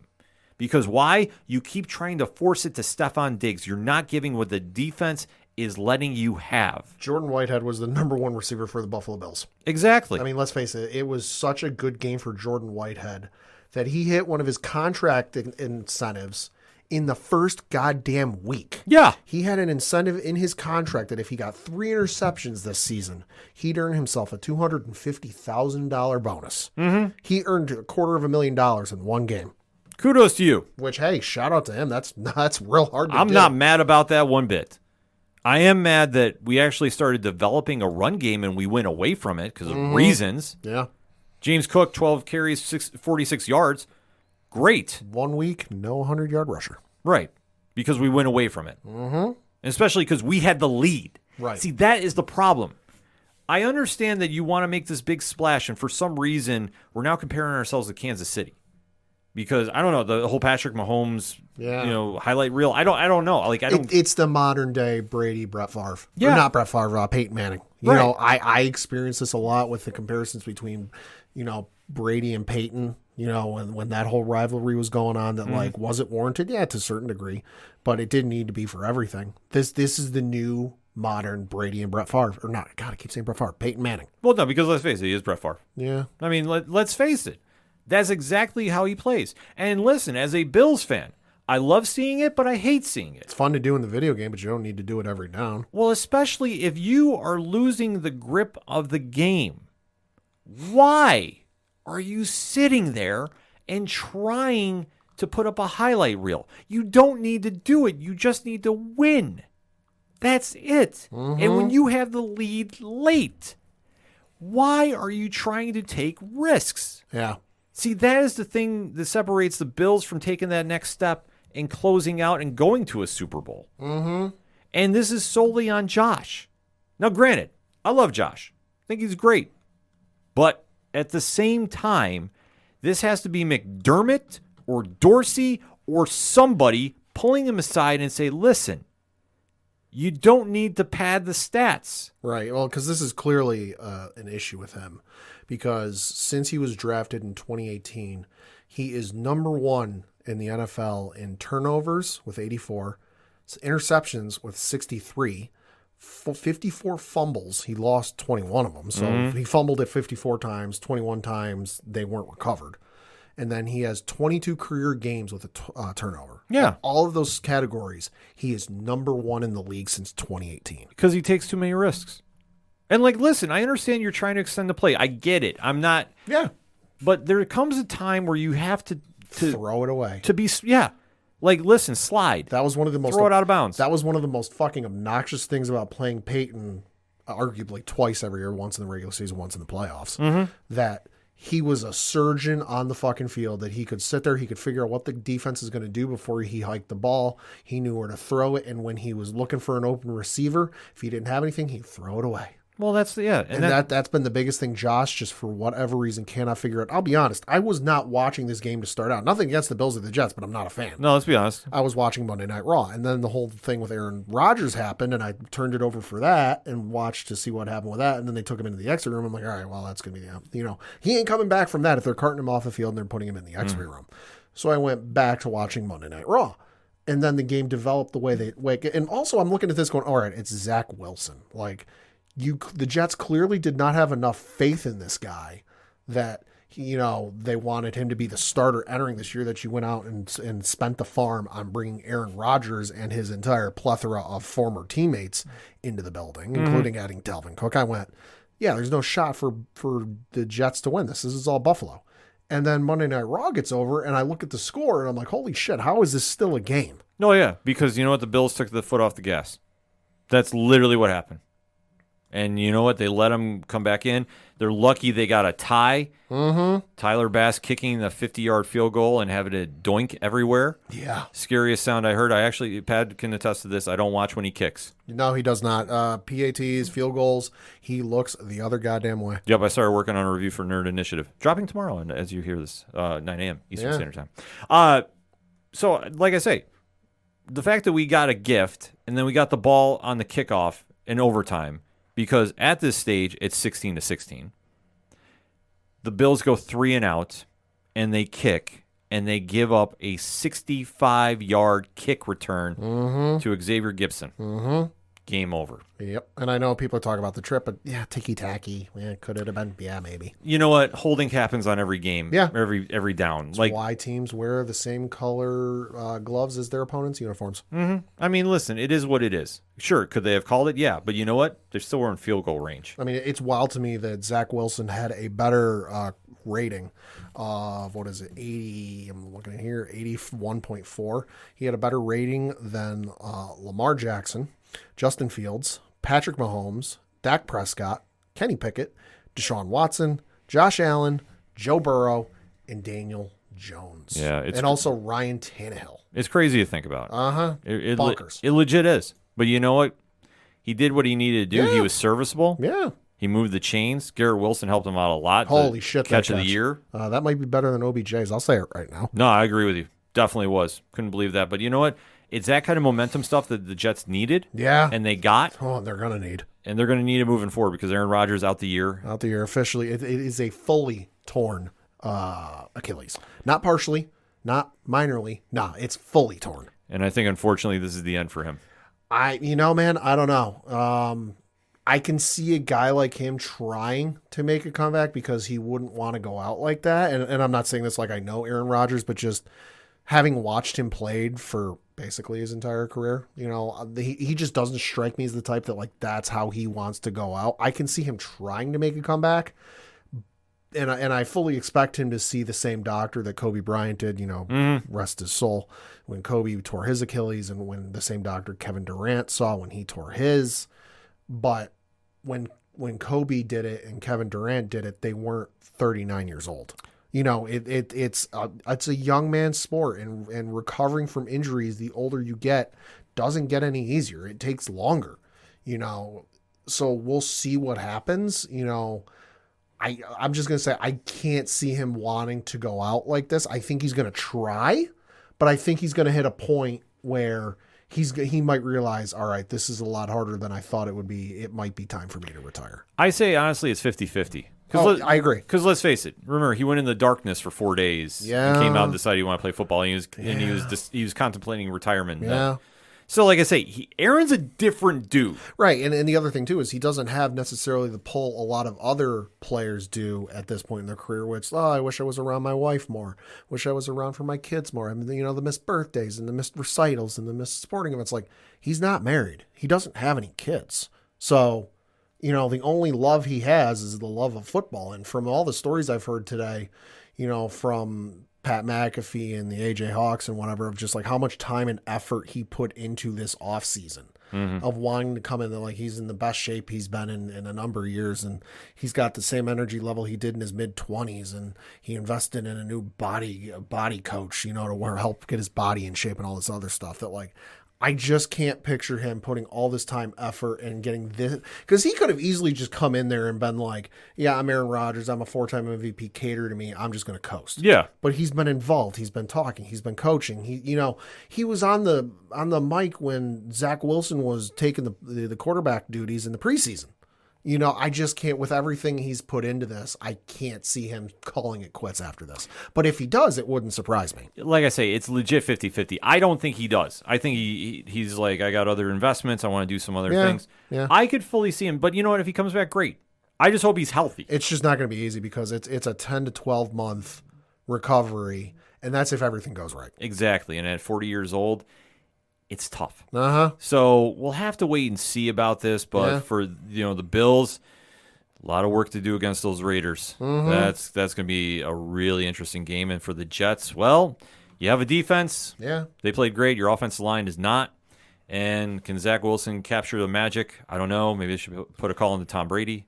Because why? You keep trying to force it to Stephon Diggs. You're not giving what the defense is letting you have. Jordan Whitehead was the number one receiver for the Buffalo Bills. Exactly. I mean, let's face it. It was such a good game for Jordan Whitehead that he hit one of his contract incentives in the first goddamn week. Yeah. He had an incentive in his contract that if he got 3 interceptions this season, he'd earn himself a $250,000 bonus. Mm-hmm. He earned $250,000 in one game. Kudos to you. Which, hey, shout out to him. That's real hard to do. I'm not mad about that one bit. I am mad that we actually started developing a run game and we went away from it because of reasons. Yeah. James Cook, 12 carries, 46 yards. Great. 1 week, no 100-yard rusher. Right. Because we went away from it. Mm-hmm. And especially because we had the lead. Right. See, that is the problem. I understand that you want to make this big splash, and for some reason, we're now comparing ourselves to Kansas City. Because I don't know, the whole Patrick Mahomes, highlight reel. I don't know. Like It's the modern day Brady, Brett Favre. Yeah. Or not Brett Favre, Peyton Manning. You know, I experience this a lot with the comparisons between, Brady and Peyton. When that whole rivalry was going on, that like, was it warranted? Yeah, to a certain degree, but it didn't need to be for everything. This is the new modern Brady and Brett Favre, or not? God, I keep saying Brett Favre, Peyton Manning. Well, no, because let's face it, he is Brett Favre. Yeah. I mean, let's face it. That's exactly how he plays. And listen, as a Bills fan, I love seeing it, but I hate seeing it. It's fun to do in the video game, but you don't need to do it every down. Well, especially if you are losing the grip of the game. Why are you sitting there and trying to put up a highlight reel? You don't need to do it. You just need to win. That's it. And when you have the lead late, why are you trying to take risks? Yeah. See, that is the thing that separates the Bills from taking that next step and closing out and going to a Super Bowl. Mm-hmm. And this is solely on Josh. Now, granted, I love Josh. I think he's great. But at the same time, this has to be McDermott or Dorsey or somebody pulling him aside and say, listen, you don't need to pad the stats. Right. Well, because this is clearly an issue with him. Because since he was drafted in 2018, he is number one in the NFL in turnovers with 84, interceptions with 63, 54 fumbles. He lost 21 of them. So he fumbled it 54 times, 21 times they weren't recovered. And then he has 22 career games with a turnover. Yeah. All of those categories, he is number one in the league since 2018. Because he takes too many risks. And, listen, I understand you're trying to extend the play. I get it. I'm not. Yeah. But there comes a time where you have to throw it away. To be, yeah. Listen, slide. That was one of the most. Throw it out of bounds. That was one of the most fucking obnoxious things about playing Peyton, arguably twice every year, once in the regular season, once in the playoffs. That he was a surgeon on the fucking field, that he could sit there, he could figure out what the defense is going to do before he hiked the ball. He knew where to throw it. And when he was looking for an open receiver, if he didn't have anything, he'd throw it away. Well, that's And that's been the biggest thing. Josh, just for whatever reason, cannot figure it. I'll be honest. I was not watching this game to start out. Nothing against the Bills or the Jets, but I'm not a fan. No, let's be honest. I was watching Monday Night Raw, and then the whole thing with Aaron Rodgers happened, and I turned it over for that and watched to see what happened with that. And then they took him into the X-ray room. I'm like, all right, well, that's going to be he ain't coming back from that if they're carting him off the field and they're putting him in the X-ray room. So I went back to watching Monday Night Raw. And then the game developed the way they and also I'm looking at this going, all right, it's Zach Wilson. The Jets clearly did not have enough faith in this guy that, they wanted him to be the starter entering this year, that you went out and spent the farm on bringing Aaron Rodgers and his entire plethora of former teammates into the building, including adding Dalvin Cook. I went, yeah, there's no shot for the Jets to win this. This is all Buffalo. And then Monday Night Raw gets over, and I look at the score, and I'm like, holy shit, how is this still a game? No, yeah, because you know what? The Bills took the foot off the gas. That's literally what happened. And you know what? They let him come back in. They're lucky they got a tie. Mm-hmm. Tyler Bass kicking the 50-yard field goal and having it doink everywhere. Yeah. Scariest sound I heard. Pat can attest to this. I don't watch when he kicks. No, he does not. PATs, field goals, he looks the other goddamn way. Yep, I started working on a review for Nerd Initiative. Dropping tomorrow, and as you hear this, 9 a.m. Eastern Standard Time. So, like I say, the fact that we got a gift, and then we got the ball on the kickoff in overtime, because at this stage, it's 16-16. the Bills go 3 and out, and they kick, and they give up a 65-yard kick return to Xavier Gibson. Game over. Yep. And I know people are talking about the trip, but yeah, ticky-tacky. Yeah, could it have been? Yeah, maybe. You know what? Holding happens on every game. Yeah. Every down. That's why teams wear the same color gloves as their opponents' uniforms. I mean, listen, it is what it is. Sure, could they have called it? Yeah. But you know what? They still were in field goal range. I mean, it's wild to me that Zach Wilson had a better rating of, what is it, 80, I'm looking at here, 81.4. He had a better rating than Lamar Jackson, Justin Fields, Patrick Mahomes, Dak Prescott, Kenny Pickett, Deshaun Watson, Josh Allen, Joe Burrow, and Daniel Jones. Yeah, and also Ryan Tannehill. It's crazy to think about. Bonkers. It legit is. But you know what? He did what he needed to do. Yeah. He was serviceable. Yeah. He moved the chains. Garrett Wilson helped him out a lot. Holy shit. Catch of the year. That might be better than OBJ's. I'll say it right now. No, I agree with you. Definitely was. Couldn't believe that. But you know what? It's that kind of momentum stuff that the Jets needed. Yeah. And they got. Oh, they're going to need. And they're going to need it moving forward because Aaron Rodgers out the year. Out the year officially. It is a fully torn Achilles. Not partially, not minorly. Nah, it's fully torn. And I think, unfortunately, this is the end for him. Man, I don't know. I can see a guy like him trying to make a comeback because he wouldn't want to go out like that. And I'm not saying this like I know Aaron Rodgers, but just having watched him played for basically his entire career, he just doesn't strike me as the type that like that's how he wants to go out. I can see him trying to make a comeback, and I fully expect him to see the same doctor that Kobe Bryant did, rest his soul, when Kobe tore his Achilles, and when the same doctor Kevin Durant saw when he tore his. But when Kobe did it and Kevin Durant did it, they weren't 39 years old. It's a young man's sport, and recovering from injuries, the older you get, doesn't get any easier. It takes longer, so we'll see what happens. I'm just going to say, I can't see him wanting to go out like this. I think he's going to try, but I think he's going to hit a point where he might realize, all right, this is a lot harder than I thought it would be. It might be time for me to retire. I say, honestly, it's 50-50. I agree. Because let's face it. Remember, he went in the darkness for 4 days. Yeah. And came out and decided he wanted to play football. And he was contemplating retirement. Yeah. So, like I say, Aaron's a different dude. Right. And the other thing, too, is he doesn't have necessarily the pull a lot of other players do at this point in their career, which, I wish I was around my wife more. Wish I was around for my kids more. I mean, the missed birthdays and the missed recitals and the missed sporting events. Like, he's not married. He doesn't have any kids. So, the only love he has is the love of football. And from all the stories I've heard today, from Pat McAfee and the AJ Hawks and whatever, of just like how much time and effort he put into this off season of wanting to come in, like he's in the best shape he's been in a number of years, and he's got the same energy level he did in his mid-20s, and he invested in a new body coach, to help get his body in shape and all this other stuff that like I just can't picture him putting all this time, effort, and getting this, because he could have easily just come in there and been like, yeah, I'm Aaron Rodgers, I'm a 4-time MVP, cater to me, I'm just going to coast. Yeah. But he's been involved, he's been talking, he's been coaching. He was on the mic when Zach Wilson was taking the quarterback duties in the preseason. I just can't, with everything he's put into this, I can't see him calling it quits after this. But if he does, it wouldn't surprise me. Like I say, it's legit 50-50. I don't think he does. I think he's like, I got other investments. I want to do some other things. Yeah. I could fully see him. But you know what? If he comes back, great. I just hope he's healthy. It's just not going to be easy because it's a 10 to 12 month recovery, and that's if everything goes right. Exactly. And at 40 years old, it's tough. So we'll have to wait and see about this. But for the Bills, a lot of work to do against those Raiders. That's going to be a really interesting game. And for the Jets, well, you have a defense. Yeah, they played great. Your offensive line is not. And can Zach Wilson capture the magic? I don't know. Maybe they should put a call into Tom Brady.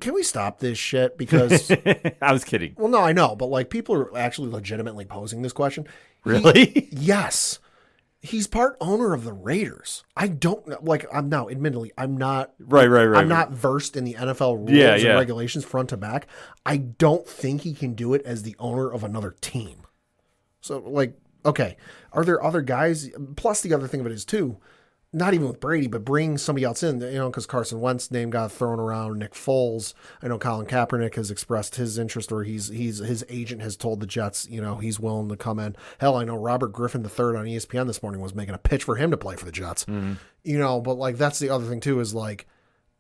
Can we stop this shit? Because I was kidding. Well, no, I know, but like people are actually legitimately posing this question. Really? Yes. He's part owner of the Raiders. I don't know. Like, I'm now, admittedly, I'm not. Right. I'm not versed in the NFL rules and regulations front to back. I don't think he can do it as the owner of another team. So, like, okay, are there other guys? Plus, the other thing of it is, too, not even with Brady, but bring somebody else in, because Carson Wentz's name got thrown around, Nick Foles. I know Colin Kaepernick has expressed his interest, or his agent has told the Jets, he's willing to come in. Hell, I know Robert Griffin III on ESPN this morning was making a pitch for him to play for the Jets. But like, that's the other thing too, is like,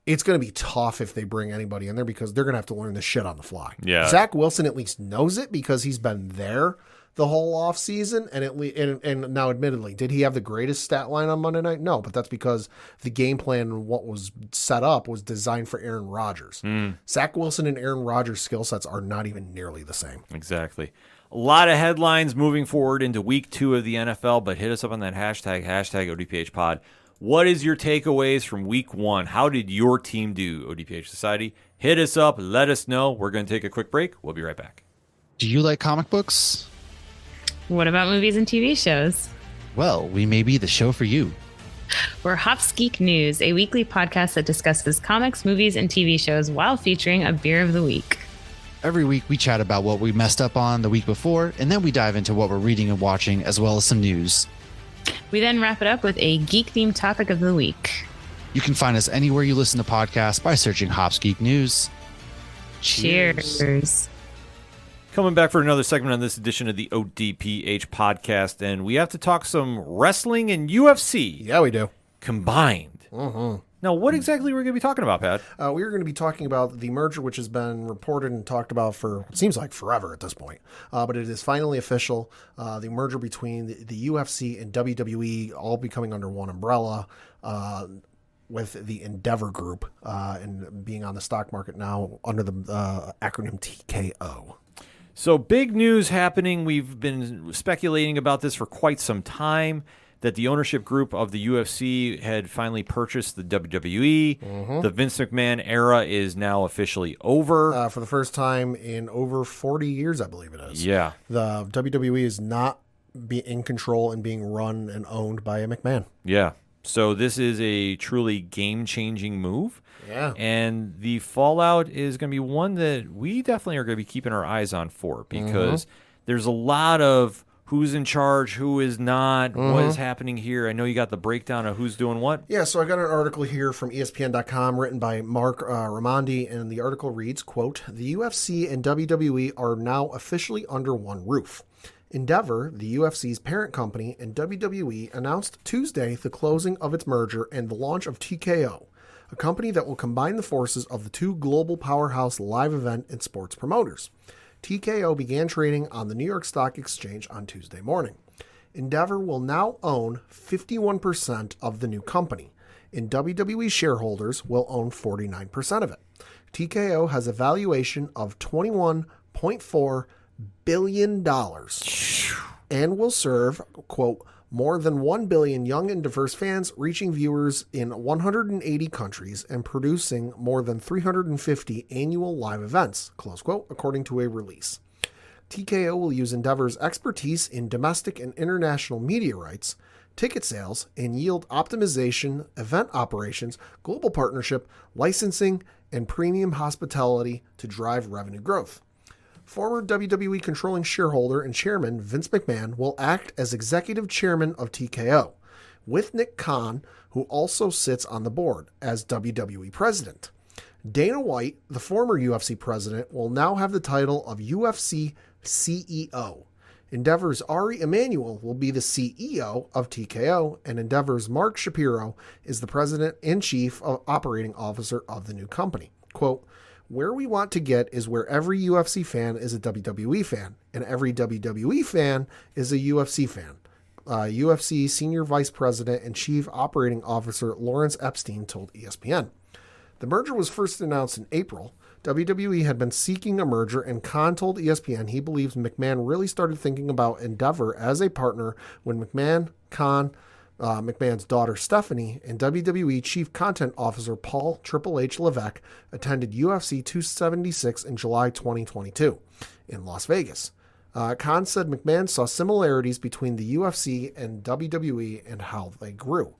it's going to be tough if they bring anybody in there because they're going to have to learn this shit on the fly. Yeah. Zach Wilson at least knows it because he's been there the whole off season, and now admittedly, did he have the greatest stat line on Monday night? No, but that's because the game plan and what was set up was designed for Aaron Rodgers. Zach Wilson and Aaron Rodgers' skill sets are not even nearly the same. Exactly. A lot of headlines moving forward into week 2 of the NFL, but hit us up on that hashtag ODPHpod. What is your takeaways from week 1? How did your team do, ODPH Society? Hit us up. Let us know. We're going to take a quick break. We'll be right back. Do you like comic books? What about movies and TV shows? Well, we may be the show for you. We're Hops Geek News, a weekly podcast that discusses comics, movies, and TV shows while featuring a beer of the week. Every week we chat about what we messed up on the week before, and then we dive into what we're reading and watching, as well as some news. We then wrap it up with a geek-themed topic of the week. You can find us anywhere you listen to podcasts by searching Hops Geek News. Cheers. Coming back for another segment on this edition of the ODPH podcast, and we have to talk some wrestling and UFC Yeah, we do. combined. Now, what exactly are we going to be talking about, Pat? We are going to be talking about the merger, which has been reported and talked about for, it seems like forever at this point. But it is finally official. The merger between the UFC and WWE all becoming under one umbrella, with the Endeavor Group and being on the stock market now under the acronym TKO. So big news happening. We've been speculating about this for quite some time, that the ownership group of the UFC had finally purchased the WWE. The Vince McMahon era is now officially over. For the first time in over 40 years, I believe it is. Yeah. The WWE is not in control and being run and owned by a McMahon. Yeah. So this is a truly game-changing move. Yeah. And the fallout is going to be one that we definitely are going to be keeping our eyes on for, because there's a lot of who's in charge, who is not, what is happening here. I know you got the breakdown of who's doing what. Yeah, so I got an article here from ESPN.com written by Mark Raimondi, and the article reads, quote, "The UFC and WWE are now officially under one roof. Endeavor, the UFC's parent company, and WWE announced Tuesday the closing of its merger and the launch of TKO, a company that will combine the forces of the two global powerhouse live event and sports promoters. TKO began trading on the New York Stock Exchange on Tuesday morning. Endeavor will now own 51% of the new company, and WWE shareholders will own 49% of it. TKO has a valuation of $21.4 billion and will serve, quote, more than 1 billion young and diverse fans, reaching viewers in 180 countries and producing more than 350 annual live events, close quote, according to a release. TKO will use Endeavor's expertise in domestic and international media rights, ticket sales, and yield optimization, event operations, global partnership, licensing, and premium hospitality to drive revenue growth. Former WWE controlling shareholder and chairman Vince McMahon will act as executive chairman of TKO, with Nick Khan, who also sits on the board, as WWE president. Dana White, the former UFC president, will now have the title of UFC CEO. Endeavor's Ari Emanuel will be the CEO of TKO, and Endeavor's Mark Shapiro is the president and chief operating officer of the new company. Quote, "Where we want to get is where every UFC fan is a WWE fan, and every WWE fan is a UFC fan," UFC Senior Vice President and Chief Operating Officer Lawrence Epstein told ESPN. The merger was first announced in April. WWE had been seeking a merger, and Khan told ESPN he believes McMahon really started thinking about Endeavor as a partner when McMahon, Khan, McMahon's daughter Stephanie, and WWE Chief Content Officer Paul Triple H Levesque attended UFC 276 in July 2022 in Las Vegas. Khan said McMahon saw similarities between the UFC and WWE and how they grew.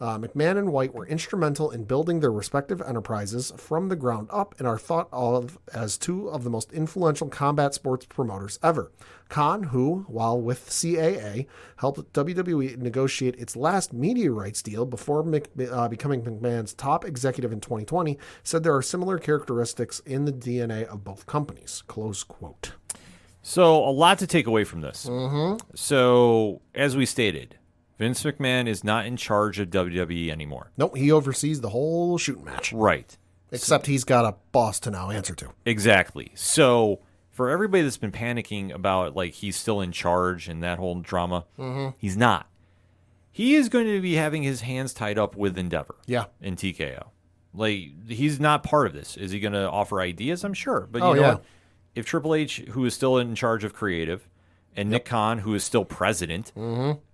McMahon and White were instrumental in building their respective enterprises from the ground up and are thought of as two of the most influential combat sports promoters ever. Khan, who, while with CAA, helped WWE negotiate its last media rights deal before becoming McMahon's top executive in 2020, said there are similar characteristics in the DNA of both companies. Close quote. So a lot to take away from this. So as we stated, Vince McMahon is not in charge of WWE anymore. Nope, he oversees the whole shooting match. Right. Except he's got a boss to now answer to. Exactly. So for everybody that's been panicking about like he's still in charge and that whole drama, he's not. He is going to be having his hands tied up with Endeavor. Yeah. In TKO. Like, he's not part of this. Is he going to offer ideas? I'm sure. But Oh, you know yeah. what? If Triple H, who is still in charge of creative, and Nick Khan, who is still president,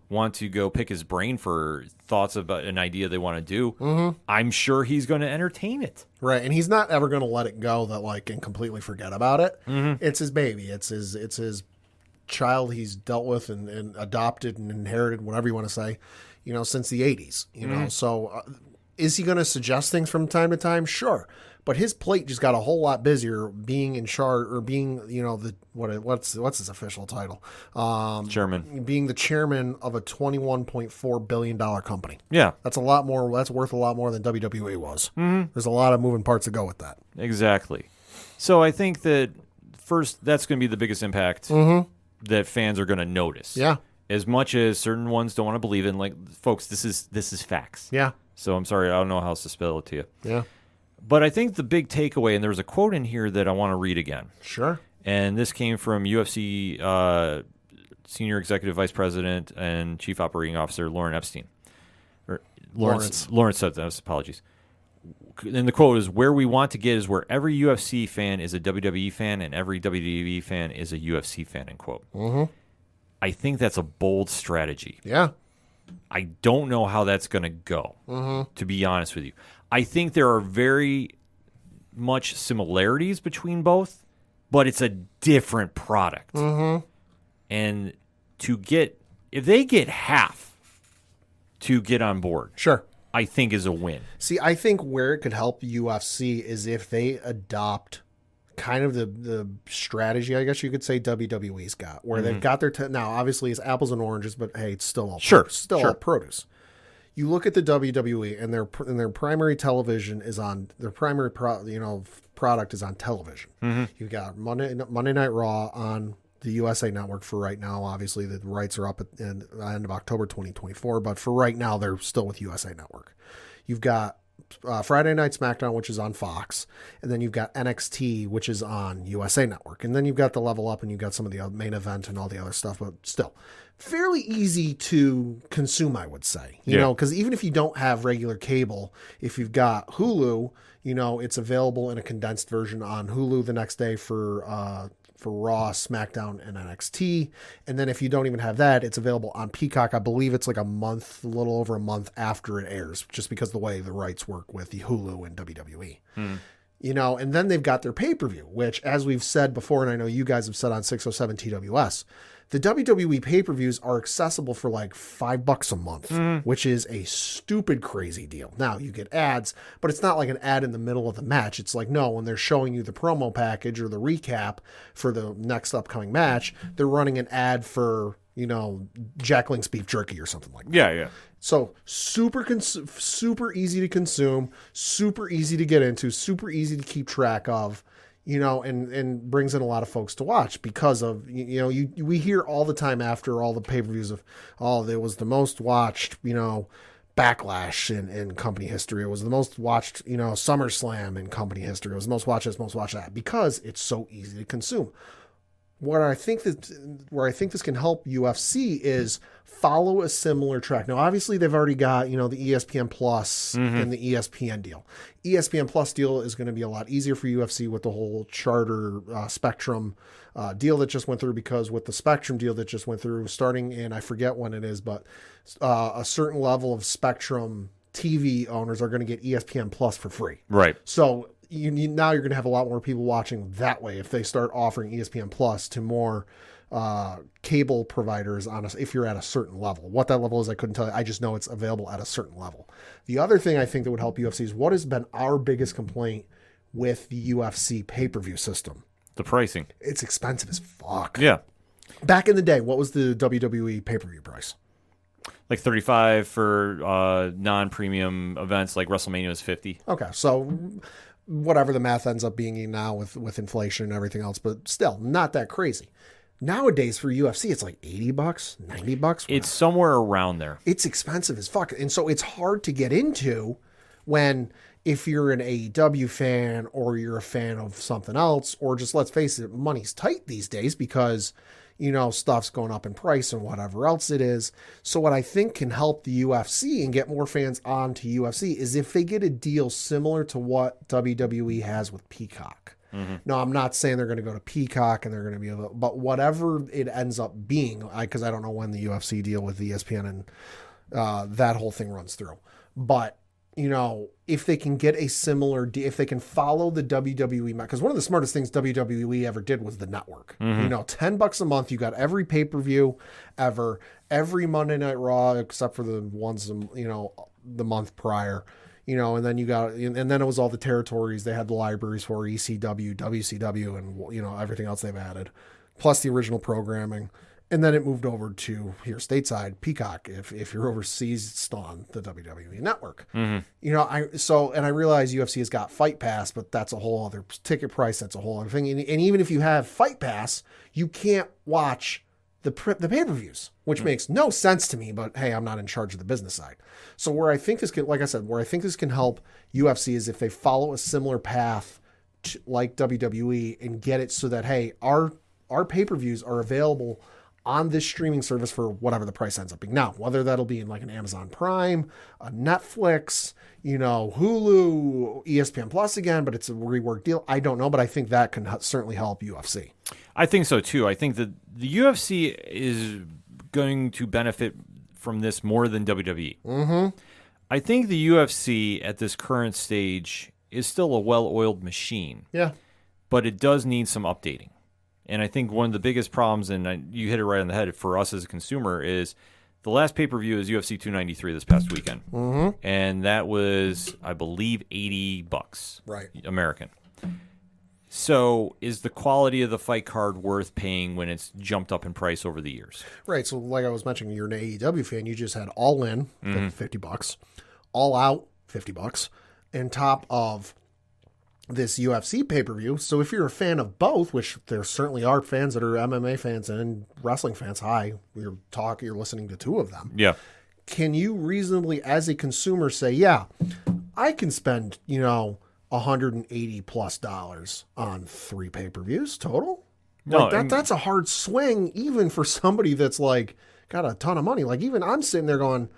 want to go pick his brain for thoughts about an idea they want to do, I'm sure he's going to entertain it. Right, and he's not ever going to let it go that like and completely forget about it. It's his baby. It's his child he's dealt with and adopted and inherited, whatever you want to say, you know, since the 80s. You know, so is he going to suggest things from time to time? Sure. But his plate just got a whole lot busier being in charge or being, you know, the what's his official title? Chairman. Being the chairman of a $21.4 billion company. Yeah, That's a lot more. That's worth a lot more than WWE was. There's a lot of moving parts that go with that. exactly. So I think that first, that's going to be the biggest impact that fans are going to notice. Yeah. As much as certain ones don't want to believe in, like, folks, this is facts. Yeah. So I'm sorry, I don't know how else to spell it to you. Yeah. But I think the big takeaway, and there's a quote in here that I want to read again. Sure. And this came from UFC Senior Executive Vice President and Chief Operating Officer Lauren Epstein. Lawrence said that. Apologies. And the quote is, "Where we want to get is where every UFC fan is a WWE fan and every WWE fan is a UFC fan," end quote. I think that's a bold strategy. Yeah. I don't know how that's going to go, to be honest with you. I think there are very much similarities between both, but it's a different product. And if they get half to get on board, Sure. I think is a win. See, I think where it could help UFC is if they adopt kind of the strategy, I guess you could say WWE's got, where they've got their now obviously it's apples and oranges, but hey, it's still all all produce. You look at the WWE and their primary television is on their primary product is on television. You've got Monday Night Raw on the USA Network for right now. Obviously, the rights are up at the end of October 2024, but for right now, they're still with USA Network. You've got Friday Night SmackDown, which is on Fox, and then you've got NXT, which is on USA Network, and then you've got the Level Up, and you've got some of the main event and all the other stuff, but still fairly easy to consume, I would say. You know, because even if you don't have regular cable, if you've got Hulu, you know, it's available in a condensed version on Hulu the next day for Raw, SmackDown, and NXT. And then if you don't even have that, it's available on Peacock. I believe it's like a little over a month after it airs, just because the way the rights work with the Hulu and WWE. You know, and then they've got their pay-per-view, which, as we've said before, and I know you guys have said on 607 TWS, the WWE pay-per-views are accessible for like $5 a month, which is a stupid, crazy deal. Now, you get ads, but it's not like an ad in the middle of the match. It's like, no, when they're showing you the promo package or the recap for the next upcoming match, they're running an ad for, you know, Jack Link's beef jerky or something like that. Yeah. So super easy to consume, super easy to get into, super easy to keep track of, you know, and brings in a lot of folks to watch because of, you know, we hear all the time after all the pay-per-views of, oh, there was the most watched, you know, Backlash in company history. It was the most watched, you know, SummerSlam in company history. It was the most watched this, most watched that, because it's so easy to consume. Where I think this can help UFC is follow a similar track. Now, obviously, they've already got, you know, the ESPN Plus and the ESPN deal. ESPN Plus deal is going to be a lot easier for UFC with the whole Charter Spectrum deal that just went through, because with the Spectrum deal that just went through, starting in, I forget when it is, but a certain level of Spectrum TV owners are going to get ESPN Plus for free. Right. So now you're going to have a lot more people watching that way if they start offering ESPN Plus to more cable providers if you're at a certain level. What that level is, I couldn't tell you. I just know it's available at a certain level. The other thing I think that would help UFC is what has been our biggest complaint with the UFC pay-per-view system. The pricing. It's expensive as fuck. Yeah. Back in the day, what was the WWE pay-per-view price? Like $35 for non-premium events, like WrestleMania was $50. Okay, so whatever the math ends up being now with inflation and everything else, but still not that crazy. Nowadays for UFC, it's like $80, $90. It's somewhere around there. It's expensive as fuck. And so it's hard to get into when, if you're an AEW fan or you're a fan of something else, or just, let's face it, money's tight these days because, you know, stuff's going up in price and whatever else it is. So what I think can help the UFC and get more fans onto UFC is if they get a deal similar to what WWE has with Peacock. Mm-hmm. No, I'm not saying they're going to go to Peacock and they're going to be able to, but whatever it ends up being, because I don't know when the UFC deal with ESPN and that whole thing runs through. But, you know, if they can get a similar, if they can follow the WWE, because one of the smartest things WWE ever did was the network. Mm-hmm. You know, $10 a month, you got every pay-per-view ever, every Monday Night Raw, except for the ones, you know, the month prior, you know, and then you got, and then it was all the territories. They had the libraries for ECW, WCW, and, you know, everything else they've added, plus the original programming. And then it moved over to here stateside Peacock. If you're overseas, it's still on the WWE network. Mm-hmm. You know, I realize UFC has got Fight Pass, but that's a whole other ticket price. That's a whole other thing. And even if you have Fight Pass, you can't watch the pay-per-views, which makes no sense to me. But hey, I'm not in charge of the business side. So where I think this can, like I said, where I think this can help UFC is if they follow a similar path like WWE and get it so that hey, our pay-per-views are available on this streaming service for whatever the price ends up being. Now, whether that'll be in like an Amazon Prime, a Netflix, you know, Hulu, ESPN Plus again, but it's a reworked deal. I don't know, but I think that can certainly help UFC. I think so too. I think that the UFC is going to benefit from this more than WWE. Mm-hmm. I think the UFC at this current stage is still a well-oiled machine. Yeah. But it does need some updating. And I think one of the biggest problems, and you hit it right on the head for us as a consumer, is the last pay-per-view is UFC 293 this past weekend. Mm-hmm. And that was, I believe, $80 right, American. So is the quality of the fight card worth paying when it's jumped up in price over the years? Right. So like I was mentioning, you're an AEW fan. You just had All In, $50. All Out, $50. And top of this UFC pay-per-view. So if you're a fan of both, which there certainly are fans that are MMA fans and wrestling fans, you're listening to two of them. Yeah. Can you reasonably, as a consumer, say, yeah, I can spend, you know, $180+ on 3 pay-per-views total? No, like that's a hard swing, even for somebody that's like got a ton of money. Like even I'm sitting there going,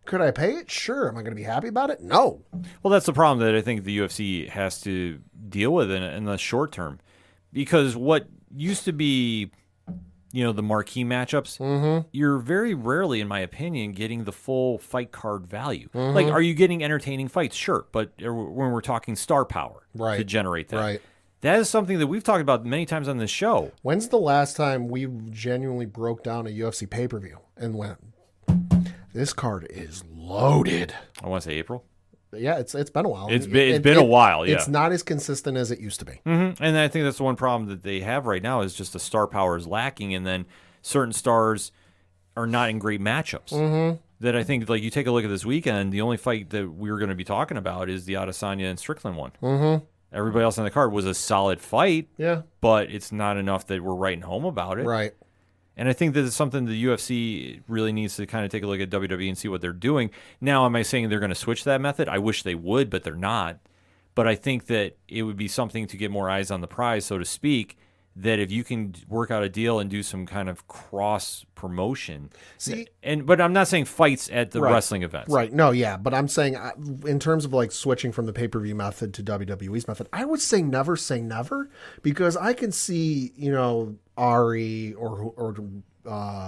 could I pay it? Sure. Am I going to be happy about it? No. Well, that's the problem that I think the UFC has to deal with in the short term. Because what used to be, you know, the marquee matchups, you're very rarely, in my opinion, getting the full fight card value. Like, are you getting entertaining fights? Sure. But when we're talking star power to generate that. Right. That is something that we've talked about many times on this show. When's the last time we genuinely broke down a UFC pay-per-view and went, this card is loaded? I want to say April. Yeah, it's been a while. It's been a while, yeah. It's not as consistent as it used to be. Mm-hmm. And I think that's the one problem that they have right now is just the star power is lacking, and then certain stars are not in great matchups. Mm-hmm. That I think, like, you take a look at this weekend, the only fight that we were going to be talking about is the Adesanya and Strickland one. Mm-hmm. Everybody else on the card was a solid fight, yeah, but it's not enough that we're writing home about it. Right. And I think that it's something the UFC really needs to kind of take a look at WWE and see what they're doing. Now, am I saying they're going to switch that method? I wish they would, but they're not. But I think that it would be something to get more eyes on the prize, so to speak, that if you can work out a deal and do some kind of cross promotion. But I'm not saying fights at the wrestling events. Right. No, yeah. But I'm saying in terms of like switching from the pay-per-view method to WWE's method, I would say never because I can see, you know, Ari or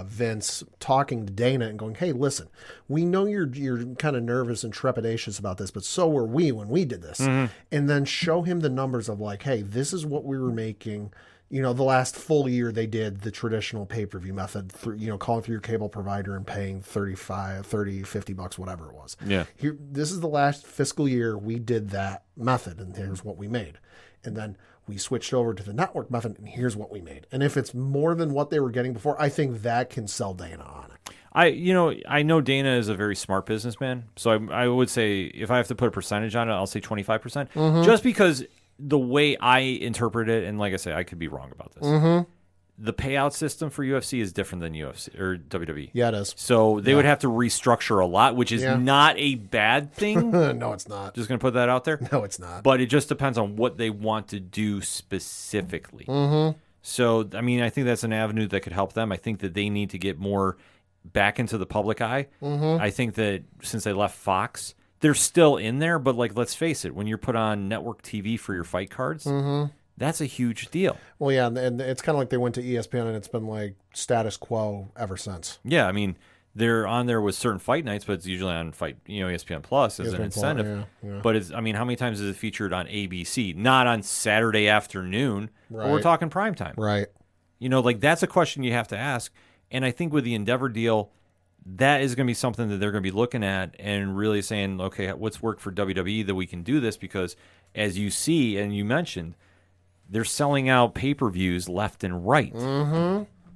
Vince talking to Dana and going, hey, listen, we know you're kind of nervous and trepidatious about this, but so were we when we did this. Mm-hmm. And then show him the numbers of like, hey, this is what we were making. the last full year they did the traditional pay-per-view method through, calling through your cable provider and paying $50, whatever it was. Yeah. This is the last fiscal year we did that method, and here's what we made. And then we switched over to the network method, and here's what we made. And if it's more than what they were getting before, I think that can sell Dana on it. I know Dana is a very smart businessman, so I would say if I have to put a percentage on it, I'll say 25%, just because the way I interpret it, and like I say, I could be wrong about this. The payout system for UFC is different than UFC or WWE. Yeah, it is. So they would have to restructure a lot, which is not a bad thing. No, it's not. Just going to put that out there. No, it's not. But it just depends on what they want to do specifically. So, I mean, I think that's an avenue that could help them. I think that they need to get more back into the public eye. I think that since they left Fox, they're still in there. But, like, let's face it, when you're put on network TV for your fight cards, that's a huge deal. Well, yeah, and it's kind of like they went to ESPN, and it's been, like, status quo ever since. Yeah, I mean, they're on there with certain fight nights, but it's usually on ESPN Plus as an incentive. Yeah. But it's, I mean, how many times is it featured on ABC? Not on Saturday afternoon. Right. But we're talking primetime. Right. Like, that's a question you have to ask. And I think with the Endeavor deal, that is going to be something that they're going to be looking at and really saying, okay, what's worked for WWE that we can do this? Because as you see and you mentioned, they're selling out pay-per-views left and right.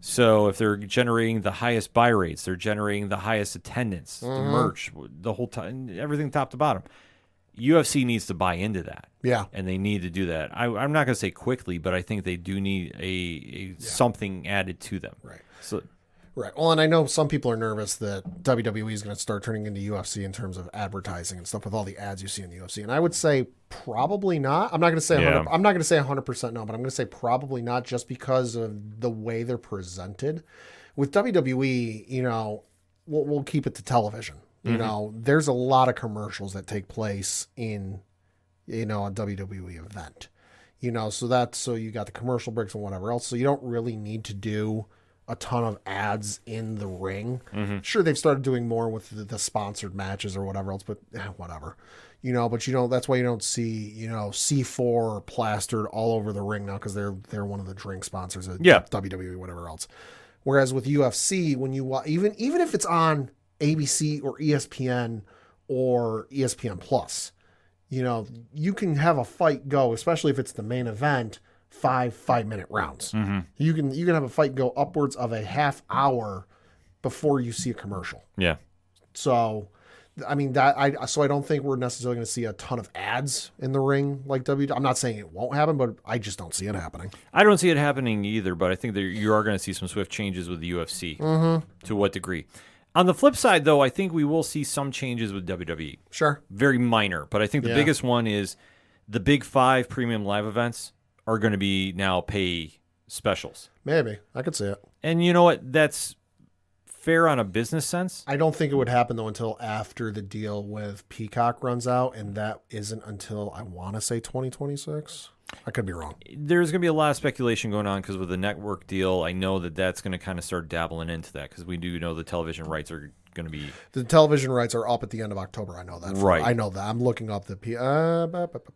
So if they're generating the highest buy rates, they're generating the highest attendance, the merch, the whole time, everything top to bottom. UFC needs to buy into that. Yeah. And they need to do that. I'm not going to say quickly, but I think they do need a something added to them. Right. So, Right. Well, and I know some people are nervous that WWE is going to start turning into UFC in terms of advertising and stuff with all the ads you see in the UFC. And I would say probably not. I'm not going to say 100% no, but I'm going to say probably not, just because of the way they're presented. With WWE, we'll keep it to television. There's a lot of commercials that take place in a WWE event. So you got the commercial breaks and whatever else. So you don't really need to do a ton of ads in the ring. Sure, they've started doing more with the sponsored matches or whatever else, but whatever. But that's why you don't see, C4 plastered all over the ring now, because they're one of the drink sponsors of WWE, whatever else. Whereas with UFC, when you even if it's on ABC or ESPN or ESPN Plus, you can have a fight go, especially if it's the main event, 5-minute rounds. You can have a fight go upwards of a half hour before you see a commercial. yeah. So, I mean, I don't think we're necessarily going to see a ton of ads in the ring like WWE. I'm not saying it won't happen, but I just don't see it happening. I don't see it happening either, but I think that you are going to see some swift changes with the UFC. To what degree? On the flip side, though, I think we will see some changes with WWE. Sure. Very minor, but I think the biggest one is the Big 5 premium live events are going to be now pay specials. Maybe. I could see it. And you know what? That's fair on a business sense. I don't think it would happen, though, until after the deal with Peacock runs out, and that isn't until, I want to say, 2026. I could be wrong. There's going to be a lot of speculation going on because with the network deal, I know that that's going to kind of start dabbling into that, because we do know the television rights are going to be... The television rights are up at the end of October. I know that. Right. I know that. I'm looking up the...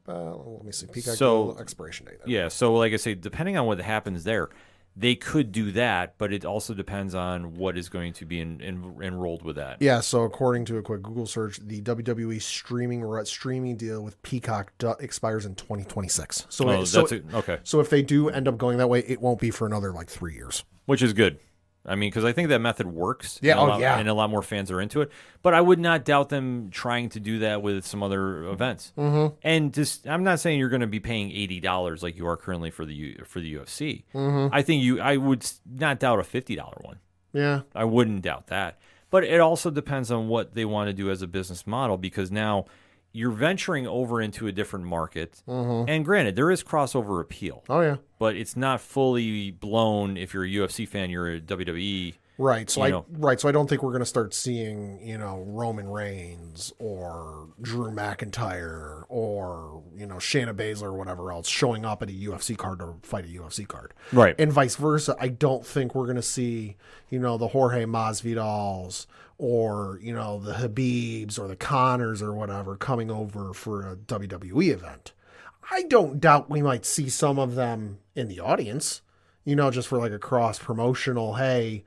let me see. Peacock deal expiration date. Yeah, so like I say, depending on what happens there, they could do that, but it also depends on what is going to be enrolled with that. Yeah, so according to a quick Google search, the WWE streaming deal with Peacock expires in 2026. Okay. So if they do end up going that way, it won't be for another 3 years. Which is good. I mean, because I think that method works. Yeah, and a lot more fans are into it. But I would not doubt them trying to do that with some other events. And just, I'm not saying you're going to be paying $80 like you are currently for the UFC. I think I would not doubt a $50 one. Yeah, I wouldn't doubt that. But it also depends on what they want to do as a business model, because now you're venturing over into a different market. And granted, there is crossover appeal. Oh, yeah. But it's not fully blown. If you're a UFC fan, you're a WWE. Right. So I don't think we're going to start seeing, Roman Reigns or Drew McIntyre or, Shayna Baszler or whatever else showing up at a UFC card to fight a UFC card. Right. And vice versa. I don't think we're going to see, the Jorge Masvidals or, the Habibs or the Connors or whatever coming over for a WWE event. I don't doubt we might see some of them in the audience, just for like a cross promotional, hey,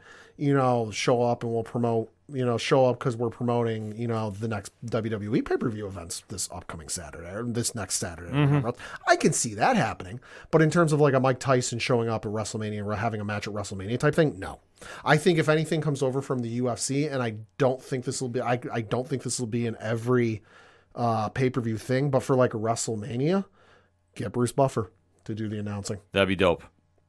show up and we'll promote, show up because we're promoting, the next WWE pay-per-view events this upcoming Saturday or this next Saturday. I can see that happening. But in terms of like a Mike Tyson showing up at WrestleMania or having a match at WrestleMania type thing, no. I think if anything comes over from the UFC, and I don't think this will be, I don't think this will be in every pay-per-view thing, but for like a WrestleMania, get Bruce Buffer to do the announcing. That'd be dope.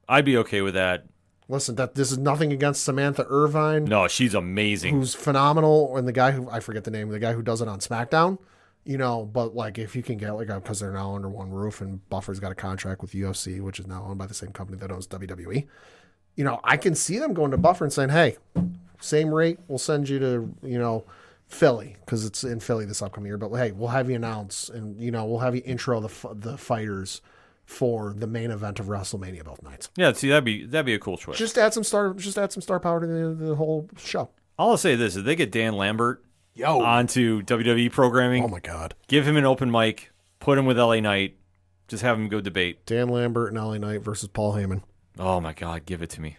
I'd be okay with that. Listen, this is nothing against Samantha Irvine. No, she's amazing. Who's phenomenal. And the guy who, I forget the name, the guy who does it on SmackDown, but like if you can get like, because they're now under one roof and Buffer's got a contract with UFC, which is now owned by the same company that owns WWE. I can see them going to Buffer and saying, hey, same rate, we'll send you to, Philly, because it's in Philly this upcoming year. But hey, we'll have you announce and, we'll have you intro the fighters for the main event of WrestleMania both nights. Yeah, see, that'd be a cool choice. Just add some star power to the whole show. I'll say this: if they get Dan Lambert onto WWE programming, oh my God, give him an open mic, put him with LA Knight, just have him go debate. Dan Lambert and LA Knight versus Paul Heyman. Oh my God, give it to me.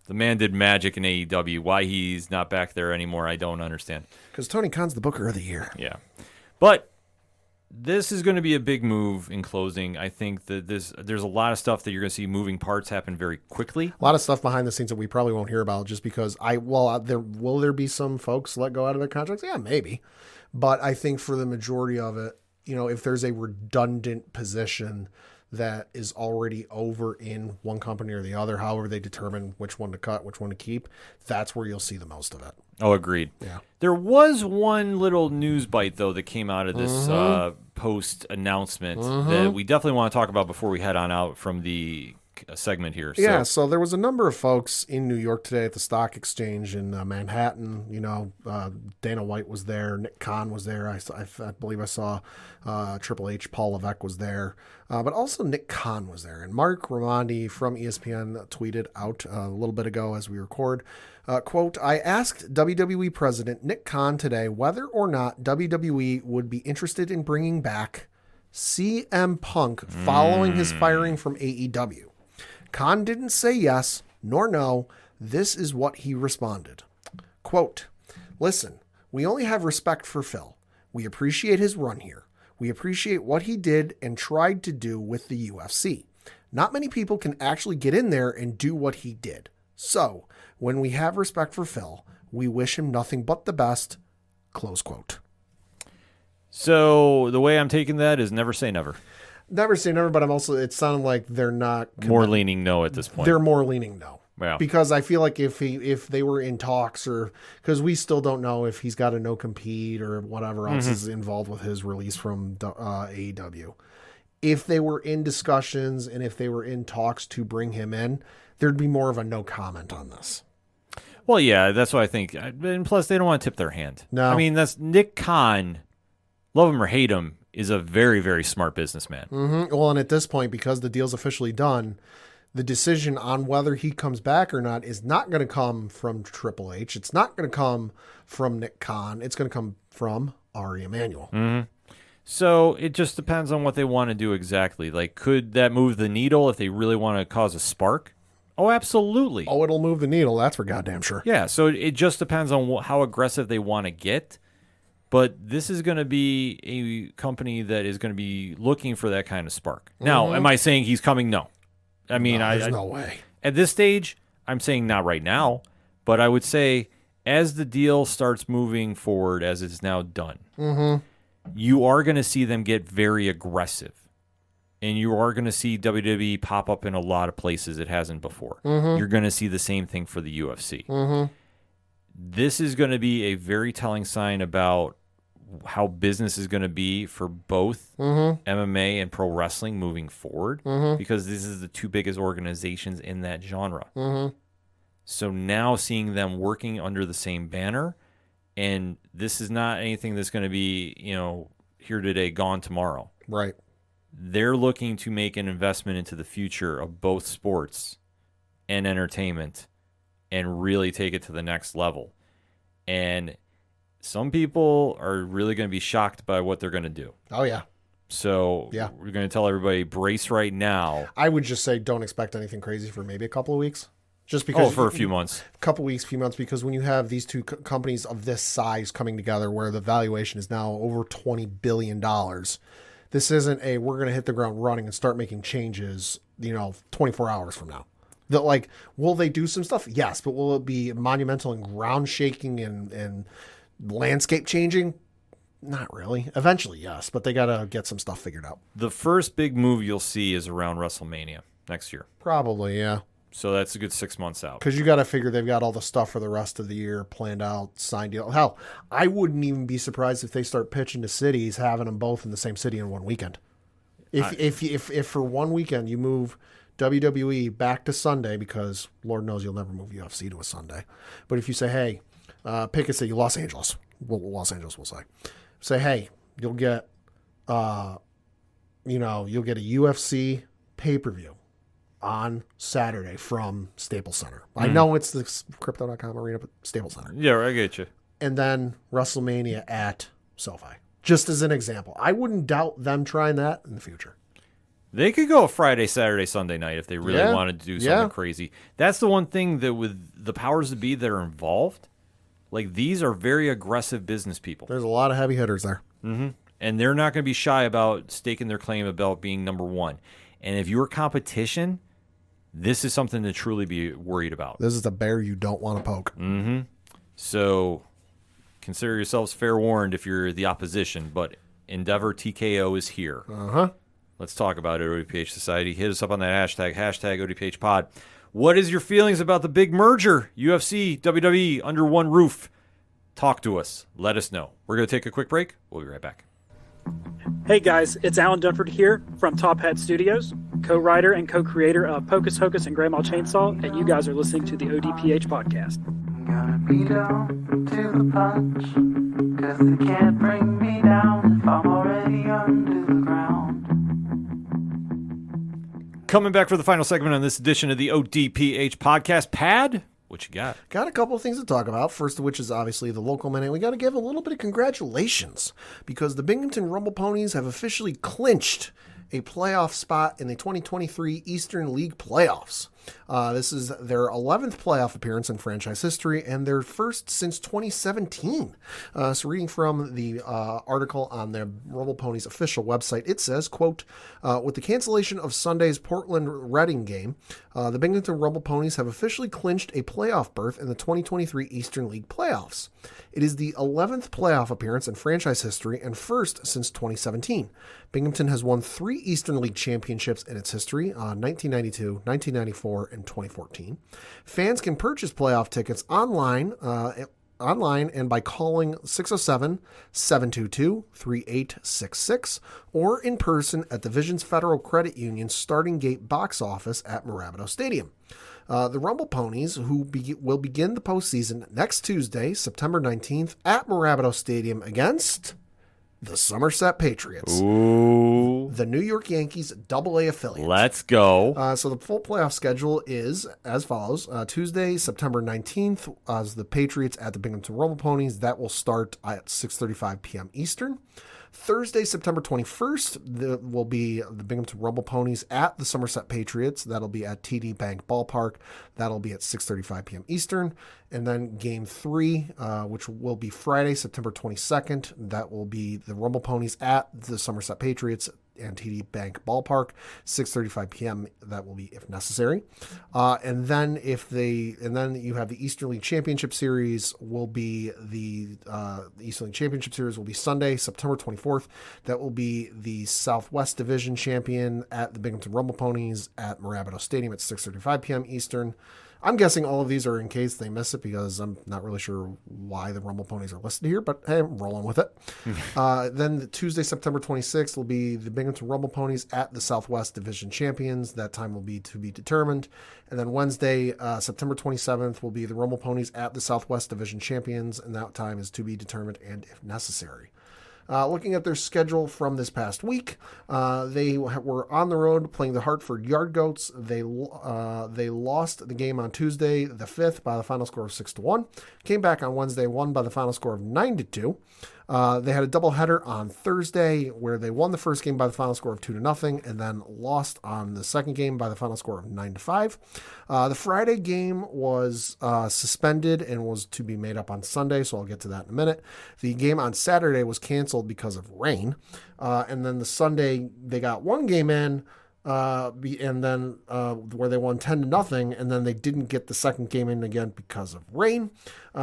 The man did magic in AEW. Why he's not back there anymore, I don't understand. Because Tony Khan's the Booker of the Year. Yeah, but this is going to be a big move in closing. I think that there's a lot of stuff that you're going to see moving parts happen very quickly. A lot of stuff behind the scenes that we probably won't hear about just because will there be some folks let go out of their contracts? Yeah, maybe. But I think for the majority of it, if there's a redundant position that is already over in one company or the other, however they determine which one to cut, which one to keep, that's where you'll see the most of it. Oh, agreed. Yeah. There was one little news bite, though, that came out of this post announcement that we definitely want to talk about before we head on out from the segment here. So there was a number of folks in New York today at the stock exchange in Manhattan. Dana White was there. Nick Khan was there. I believe I saw Triple H, Paul Levesque was there. But also Nick Khan was there. And Mark Raimondi from ESPN tweeted out a little bit ago as we record, quote, I asked WWE President Nick Khan today whether or not WWE would be interested in bringing back CM Punk following his firing from AEW. Khan didn't say yes nor no. This is what he responded. Quote, listen, we only have respect for Phil. We appreciate his run here. We appreciate what he did and tried to do with the UFC. Not many people can actually get in there and do what he did. So when we have respect for Phil, we wish him nothing but the best. Close quote. So the way I'm taking that is never say never. Never say never, but it sounded like they're not more leaning no at this point. They're more leaning no. Yeah. Because I feel like if they were in talks because we still don't know if he's got a no compete or whatever else is involved with his release from AEW. If they were in discussions and if they were in talks to bring him in, there'd be more of a no comment on this. Well, yeah, that's what I think. And plus, they don't want to tip their hand. No. I mean, that's Nick Khan, love him or hate him, is a very, very smart businessman. Mm-hmm. Well, and at this point, because the deal's officially done, the decision on whether he comes back or not is not going to come from Triple H. It's not going to come from Nick Khan. It's going to come from Ari Emanuel. Mm-hmm. So it just depends on what they want to do exactly. Like, could that move the needle if they really want to cause a spark? Oh, absolutely. Oh, it'll move the needle. That's for goddamn sure. Yeah, so it just depends on how aggressive they want to get. But this is going to be a company that is going to be looking for that kind of spark. Now, am I saying he's coming? No. I mean, there's no way. At this stage, I'm saying not right now. But I would say as the deal starts moving forward, as it's now done, you are going to see them get very aggressive. And you are going to see WWE pop up in a lot of places it hasn't before. You're going to see the same thing for the UFC. This is going to be a very telling sign about how business is going to be for both MMA and pro wrestling moving forward, because this is the two biggest organizations in that genre. So now seeing them working under the same banner, and this is not anything that's going to be, here today, gone tomorrow. Right. They're looking to make an investment into the future of both sports and entertainment and really take it to the next level. And some people are really going to be shocked by what they're going to do. Oh, yeah. So Yeah. we're going to tell everybody brace right now. I would just say don't expect anything crazy for maybe a couple of weeks. Just because For a few months. A couple weeks, few months, because when you have these two companies of this size coming together where the valuation is now over $20 billion, this isn't we're going to hit the ground running and start making changes, 24 hours from now. Will they do some stuff? Yes, but will it be monumental and ground shaking and landscape changing? Not really. Eventually, yes, but they got to get some stuff figured out. The first big move you'll see is around WrestleMania next year. Probably, yeah. So that's a good 6 months out. Because you got to figure they've got all the stuff for the rest of the year planned out, signed deal. Hell, I wouldn't even be surprised if they start pitching to cities, having them both in the same city in one weekend. If for one weekend you move WWE back to Sunday, because Lord knows you'll never move UFC to a Sunday. But if you say, hey, pick a city, Los Angeles. Los Angeles will say, hey, you'll get, you'll get a UFC pay-per-view on Saturday from Staples Center. I know it's the Crypto.com arena, but Staples Center. Yeah, I get you. And then WrestleMania at SoFi. Just as an example. I wouldn't doubt them trying that in the future. They could go Friday, Saturday, Sunday night if they really wanted to do something crazy. That's the one thing that with the powers that be that are involved, like these are very aggressive business people. There's a lot of heavy hitters there. Mm-hmm. And they're not going to be shy about staking their claim about being number one. And if you're competition, this is something to truly be worried about. This is the bear you don't want to poke. Mm-hmm. So consider yourselves fair warned if you're the opposition, but Endeavor TKO is here. Uh-huh. Let's talk about it, ODPH Society. Hit us up on that hashtag ODPH Pod. What is your feelings about the big merger, UFC, WWE, under one roof? Talk to us. Let us know. We're going to take a quick break. We'll be right back. Hey guys, it's Alan Dunford here from Top Hat Studios, co-writer and co-creator of Pocus Hocus and Grandma Chainsaw, and you guys are listening to the ODPH podcast. I'm gonna be down to the punch, 'cause they can't bring me down if I'm already under the ground. Coming back for the final segment on this edition of the ODPH podcast. Pad, what you got? Got a couple of things to talk about. First of which is obviously the local minute. We got to give a little bit of congratulations because the Binghamton Rumble Ponies have officially clinched a playoff spot in the 2023 Eastern League playoffs. This is their 11th playoff appearance in franchise history and their first since 2017. So reading from the article on their Rumble Ponies official website, it says, quote, with the cancellation of Sunday's Portland Reading game, the Binghamton Rumble Ponies have officially clinched a playoff berth in the 2023 Eastern League playoffs. It is the 11th playoff appearance in franchise history and first since 2017. Binghamton has won 3 Eastern League championships in its history, 1992, 1994, and 2014. Fans can purchase playoff tickets online and by calling 607-722-3866 or in person at the Visions Federal Credit Union starting gate box office at Marabito Stadium. The Rumble Ponies, who will begin the postseason next Tuesday, September 19th, at Marabito Stadium against the Somerset Patriots. Ooh. The New York Yankees AA affiliate. Let's go. So the full playoff schedule is as follows. Tuesday, September 19th, as the Patriots at the Binghamton Rumble Ponies. That will start at 6:35 p.m. Eastern. Thursday, September 21st, will be the Binghamton Rumble Ponies at the Somerset Patriots. That'll be at TD Bank Ballpark. That'll be at 6:35 p.m. Eastern. And then Game 3, which will be Friday, September 22nd. That will be the Rumble Ponies at the Somerset Patriots and TD Bank Ballpark, 6:35 p.m. That will be if necessary. And then you have the Eastern League Championship Series will be the Eastern League Championship Series will be Sunday, September 24th. That will be the Southwest Division champion at the Binghamton Rumble Ponies at Marabito Stadium at 6:35 p.m. Eastern. I'm guessing all of these are in case they miss it because I'm not really sure why the Rumble Ponies are listed here, but hey, I'm rolling with it. Then the Tuesday, September 26th will be the Binghamton Rumble Ponies at the Southwest Division Champions. That time will be to be determined. And then Wednesday, September 27th will be the Rumble Ponies at the Southwest Division Champions, and that time is to be determined and if necessary. Looking at their schedule from this past week, they were on the road playing the Hartford Yard Goats. They lost the game on Tuesday, the 5th, by the final score of 6-1. Came back on Wednesday, won by the final score of 9-2. They had a doubleheader on Thursday where they won the first game by the final score of 2-0 and then lost on the second game by the final score of 9-5. The Friday game was suspended and was to be made up on Sunday, so I'll get to that in a minute. The game on Saturday was canceled because of rain. And then the Sunday, they got one game in, and then where they won 10-0, and then they didn't get the second game in again because of rain.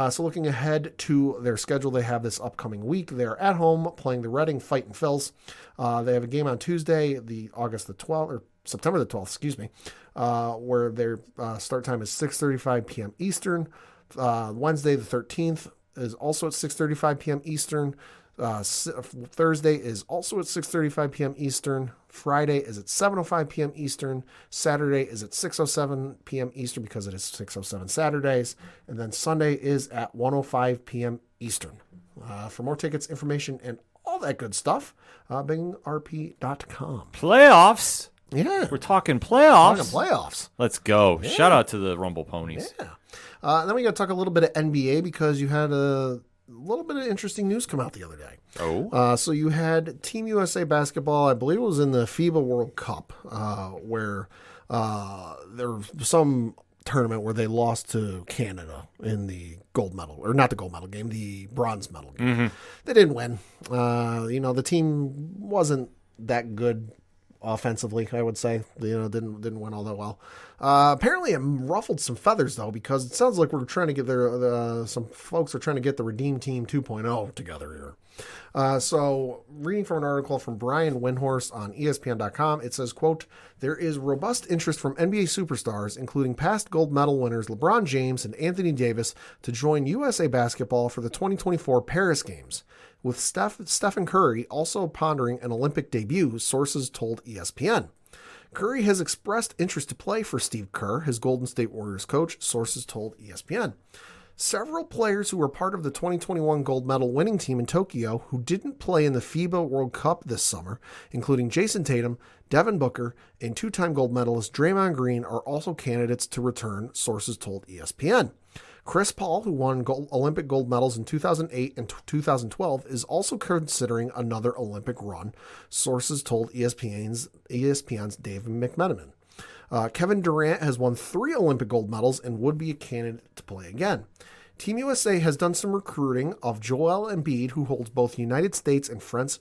So looking ahead to their schedule, they have this upcoming week. They're at home playing the Reading Fightin' Phils. They have a game on Tuesday, September the 12th, excuse me, where their start time is 6:35 p.m. Eastern. Wednesday the 13th is also at 6:35 p.m. Eastern. Thursday is also at 6:35 p.m. Eastern. Friday is at 7:05 p.m. Eastern. Saturday is at 6:07 p.m. Eastern because it is 6:07 Saturdays. And then Sunday is at 1:05 p.m. Eastern. For more tickets, information, and all that good stuff, bingrp.com. Playoffs? Yeah. We're talking playoffs. Playoffs. Let's go. Yeah. Shout out to the Rumble Ponies. Yeah. And then we got to talk a little bit of NBA because you had a little bit of interesting news come out the other day. Oh. So you had Team USA basketball, I believe it was in the FIBA World Cup, where there was some tournament where they lost to Canada in the gold medal, or not the gold medal game, the bronze medal game. Mm-hmm. They didn't win. The team wasn't that good offensively, I would say. Didn't win all that well. Apparently it ruffled some feathers though, because it sounds like we're trying to get some folks are trying to get the Redeem Team 2.0 together here. So reading from an article from Brian Windhorst on ESPN.com, it says, quote, "There is robust interest from NBA superstars, including past gold medal winners LeBron James and Anthony Davis, to join USA basketball for the 2024 Paris Games, with Stephen Curry also pondering an Olympic debut," sources told ESPN. Curry has expressed interest to play for Steve Kerr, his Golden State Warriors coach, sources told ESPN. Several players who were part of the 2021 gold medal winning team in Tokyo who didn't play in the FIBA World Cup this summer, including Jason Tatum, Devin Booker, and two-time gold medalist Draymond Green, are also candidates to return, sources told ESPN. Chris Paul, who won Olympic gold medals in 2008 and 2012, is also considering another Olympic run, sources told ESPN's Dave McMenamin. Kevin Durant has won 3 Olympic gold medals and would be a candidate to play again. Team USA has done some recruiting of Joel Embiid, who holds both United States and French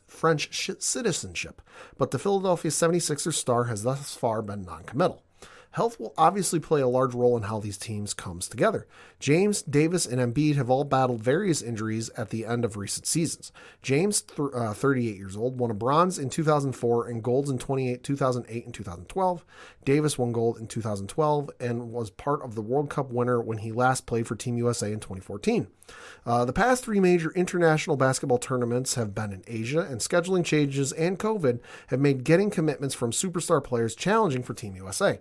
citizenship, but the Philadelphia 76ers star has thus far been non-committal. Health will obviously play a large role in how these teams comes together. James, Davis, and Embiid have all battled various injuries at the end of recent seasons. James, 38 years old, won a bronze in 2004 and golds in 2008 and 2012. Davis won gold in 2012 and was part of the World Cup winner when he last played for Team USA in 2014. The past 3 major international basketball tournaments have been in Asia, and scheduling changes and COVID have made getting commitments from superstar players challenging for Team USA.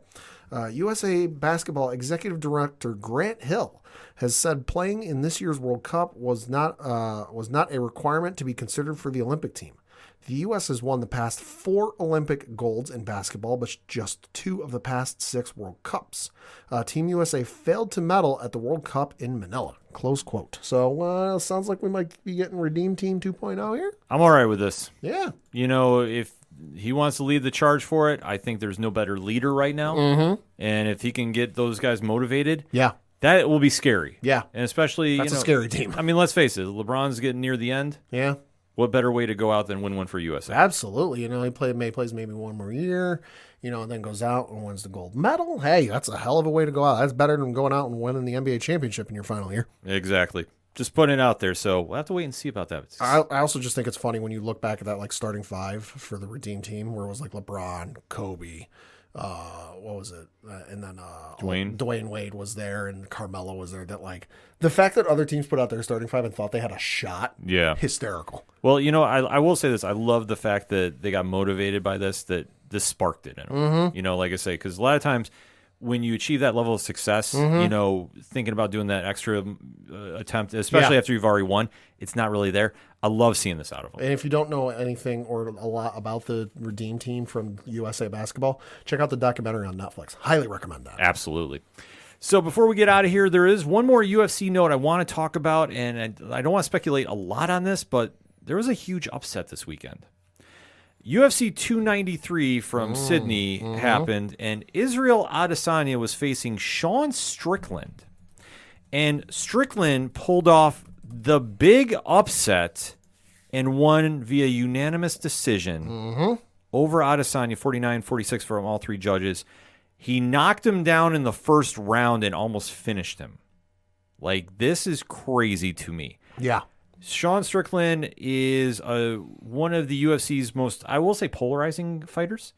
USA Basketball Executive Director Grant Hill has said playing in this year's World Cup was not a requirement to be considered for the Olympic team. The U.S. has won the past 4 Olympic golds in basketball, but just 2 of the past 6 World Cups. Team USA failed to medal at the World Cup in Manila. Close quote. So sounds like we might be getting Redeem Team 2.0 here. I'm all right with this. Yeah. If he wants to lead the charge for it, I think there's no better leader right now. Mm-hmm. And if he can get those guys motivated, that will be scary. Yeah. And especially, that's a scary team. I mean, let's face it, LeBron's getting near the end. Yeah. What better way to go out than win one for USA? Absolutely. He plays maybe one more year, and then goes out and wins the gold medal. Hey, that's a hell of a way to go out. That's better than going out and winning the NBA championship in your final year. Exactly. Just putting it out there. So we'll have to wait and see about that. I also just think it's funny when you look back at that starting 5 for the Redeem Team, where it was LeBron, Kobe, what was it? And then Dwayne Wade was there and Carmelo was there. That the fact that other teams put out their starting 5 and thought they had a shot. Yeah. Hysterical. Well, I will say this. I love the fact that they got motivated by this, that this sparked it in them. Mm-hmm. Like I say, because a lot of times when you achieve that level of success, thinking about doing that extra attempt, especially after you've already won, it's not really there. I love seeing this out of them. And if you don't know anything or a lot about the Redeem Team from USA Basketball, check out the documentary on Netflix. Highly recommend that. Absolutely. So before we get out of here, there is one more UFC note I want to talk about, and I don't want to speculate a lot on this, but there was a huge upset this weekend. UFC 293 from Sydney happened, and Israel Adesanya was facing Sean Strickland. And Strickland pulled off the big upset and won via unanimous decision over Adesanya, 49-46 from all three judges. He knocked him down in the first round and almost finished him. Like, this is crazy to me. Yeah. Sean Strickland is one of the UFC's most, I will say, polarizing fighters.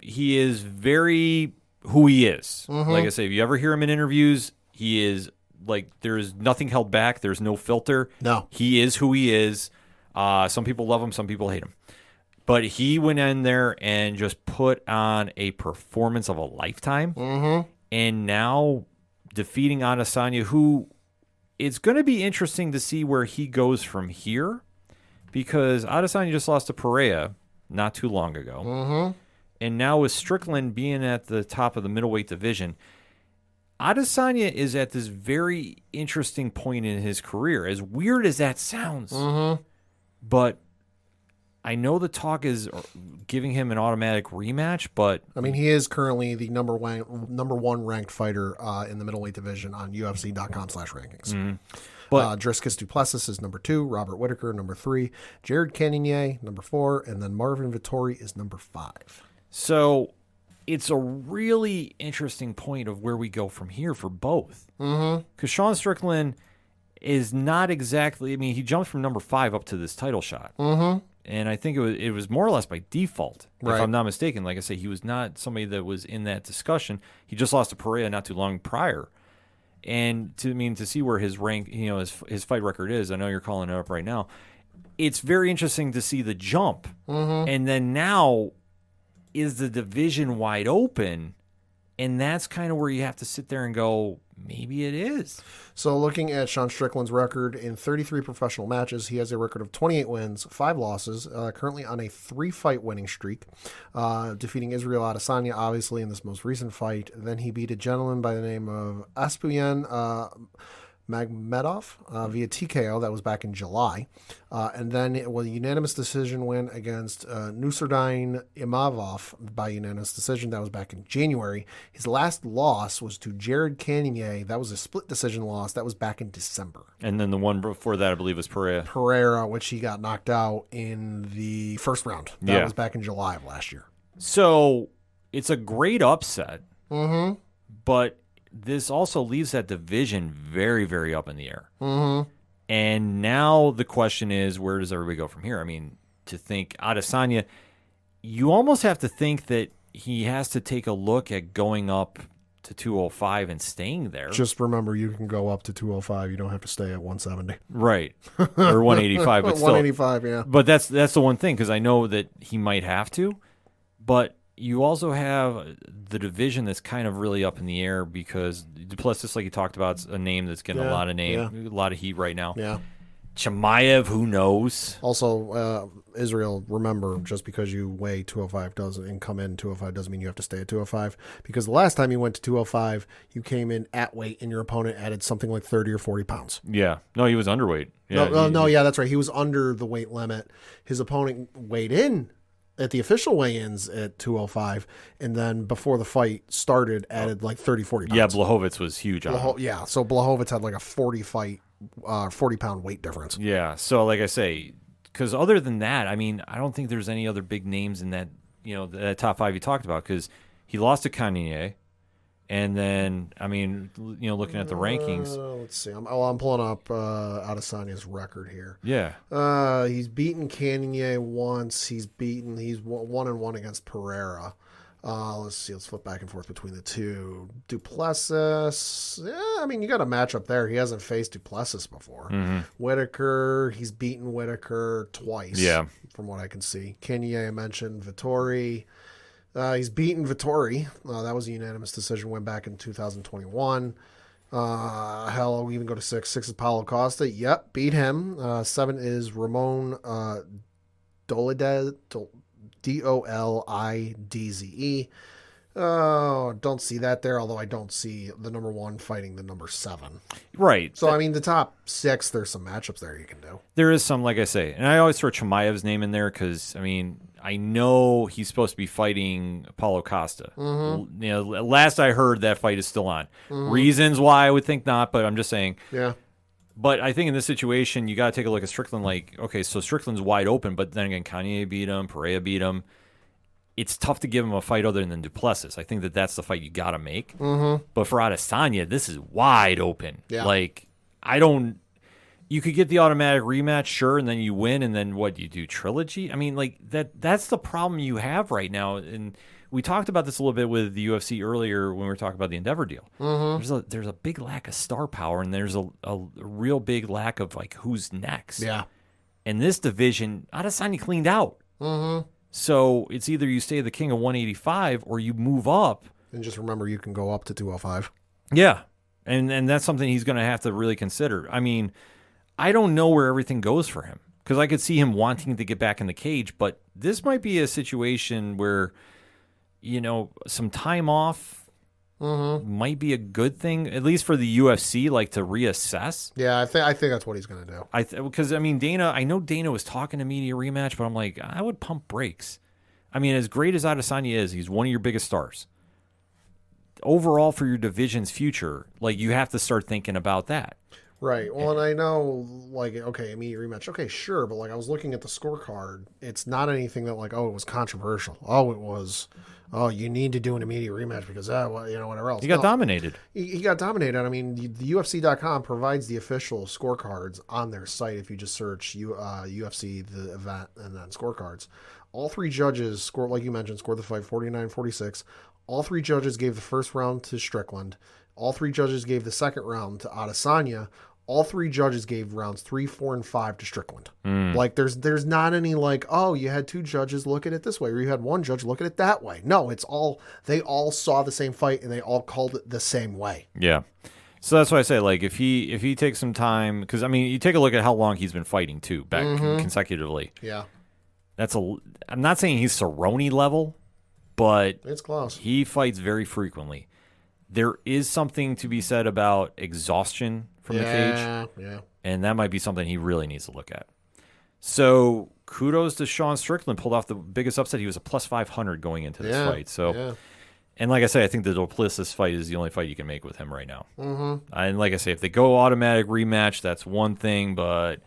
He is very who he is. Like I say, if you ever hear him in interviews, he is like, there's nothing held back. There's no filter. No. He is who he is. Some people love him. Some people hate him. But he went in there and just put on a performance of a lifetime. And now defeating Adesanya, who it's going to be interesting to see where he goes from here, because Adesanya just lost to Pereira not too long ago. And now with Strickland being at the top of the middleweight division, Adesanya is at this very interesting point in his career, as weird as that sounds. But I know the talk is giving him an automatic rematch, but I mean, he is currently the number one ranked fighter in the middleweight division on UFC.com/rankings. But Dricus Du Plessis is number 2, Robert Whittaker number 3, Jared Cannonier number 4, and then Marvin Vettori is number 5. so it's a really interesting point of where we go from here for both. Because Sean Strickland is not exactly, I mean, he jumped from number 5 up to this title shot. And I think it was more or less by default, if I'm not mistaken. Like I say, he was not somebody that was in that discussion. He just lost to Pereira not too long prior. And to see where his rank, his fight record is, I know you're calling it up right now. It's very interesting to see the jump. And then now is the division wide open? And that's kind of where you have to sit there and go, maybe it is. So looking at Sean Strickland's record in 33 professional matches, he has a record of 28 wins, 5 losses, currently on a 3-fight winning streak, defeating Israel Adesanya, obviously, in this most recent fight. Then he beat a gentleman by the name of Aspuyan Magmedov via TKO. That was back in July. And then it was a unanimous decision win against Nusardine Imavov by unanimous decision. That was back in January. His last loss was to Jared Cannonier. That was a split decision loss. That was back in December. And then the one before that, I believe, was Pereira, which he got knocked out in the first round. That was back in July of last year. So it's a great upset. But this also leaves that division very, very up in the air. And now the question is, where does everybody go from here? I mean, to think Adesanya, you almost have to think that he has to take a look at going up to 205 and staying there. Just remember, you can go up to 205. You don't have to stay at 170. Right. Or 185. But still, 185, yeah. But that's the one thing, because I know that he might have to. But you also have the division that's kind of really up in the air, because Du Plessis, like you talked about, is a name that's getting a lot of a lot of heat right now. Yeah. Chimaev, who knows? Also, Israel, remember, just because you weigh 205 and come in 205 doesn't mean you have to stay at 205. Because the last time you went to 205, you came in at weight and your opponent added something like 30 or 40 pounds. Yeah. No, he was underweight. Yeah, yeah, that's right. He was under the weight limit. His opponent weighed in at the official weigh-ins at 205, and then before the fight started, added like 30, 40 pounds. Yeah, Blachowicz was huge on him. Yeah, so Blachowicz had like a 40-pound weight difference. Yeah, so like I say, because other than that, I mean, I don't think there's any other big names in that, that top 5 you talked about, because he lost to Cannonier, and then, I mean, looking at the rankings. Let's see. I'm pulling up Adesanya's record here. Yeah. He's beaten Cannonier once. He's 1-1 against Pereira. Let's see. Let's flip back and forth between the two. Du Plessis. Yeah, I mean, you got a matchup there. He hasn't faced Du Plessis before. Whittaker. He's beaten Whittaker twice. Yeah. From what I can see. Cannonier, I mentioned. Vettori. He's beaten Vettori. That was a unanimous decision. Went back in 2021. Hell, we even go to 6. 6 is Paulo Costa. Yep, beat him. 7 is Ramon Dolidze. Dolidze. Oh, don't see that there, although I don't see the number 1 fighting the number 7. Right. So, I mean, the top 6, there's some matchups there you can do. There is some, like I say, and I always throw Chimaev's name in there because, I mean, I know he's supposed to be fighting Paulo Costa. Mm-hmm. You know, last I heard, that fight is still on. Reasons why I would think not, but I'm just saying. Yeah. But I think in this situation, you got to take a look at Strickland. Like, okay, so Strickland's wide open, but then again, Kanye beat him, Pereira beat him. It's tough to give him a fight other than Duplessis. I think that's the fight you got to make. Mm-hmm. But for Adesanya, this is wide open. Yeah. Like, you could get the automatic rematch, sure, and then you win, and then what, you do trilogy? I mean, like, that's the problem you have right now. And we talked about this a little bit with the UFC earlier when we were talking about the Endeavor deal. Mm-hmm. There's a big lack of star power, and there's a real big lack of, like, who's next. Yeah. In this division, Adesanya cleaned out. Mm-hmm. So it's either you stay the king of 185 or you move up. And just remember, you can go up to 205. Yeah. And that's something he's going to have to really consider. I mean, I don't know where everything goes for him because I could see him wanting to get back in the cage, but this might be a situation where, you know, some time off might be a good thing, at least for the UFC, like to reassess. Yeah, I think that's what he's going to do. Because I mean, I know Dana was talking immediate rematch, but I'm like, I would pump brakes. I mean, as great as Adesanya is, he's one of your biggest stars. Overall, for your division's future, like, you have to start thinking about that. Right. Well, and I know, like, okay, immediate rematch. Okay, sure. But, like, I was looking at the scorecard. It's not anything that, like, oh, it was controversial. Oh, it was, oh, you need to do an immediate rematch because, well, you know, whatever else. He got dominated. He got dominated. I mean, the UFC.com provides the official scorecards on their site if you just search UFC, the event, and then scorecards. All 3 judges scored, like you mentioned, scored the fight 49-46. All 3 judges gave the first round to Strickland. All 3 judges gave the second round to Adesanya. All 3 judges gave rounds 3, 4, and 5 to Strickland. Like, there's not any, like, oh, you had 2 judges look at it this way, or you had 1 judge look at it that way. No, they all saw the same fight, and they all called it the same way. Yeah. So that's why I say, like, if he takes some time, because, I mean, you take a look at how long he's been fighting, too, back consecutively. Yeah. I'm not saying he's Cerrone level, but It's close. he fights very frequently. There is something to be said about exhaustion from the cage. Yeah. And that might be something he really needs to look at. So kudos to Sean Strickland, pulled off the biggest upset. He was a plus 500 going into this fight. So, and like I say, I think the Duplessis fight is the only fight you can make with him right now. Mm-hmm. And like I say, if they go automatic rematch, that's one thing, but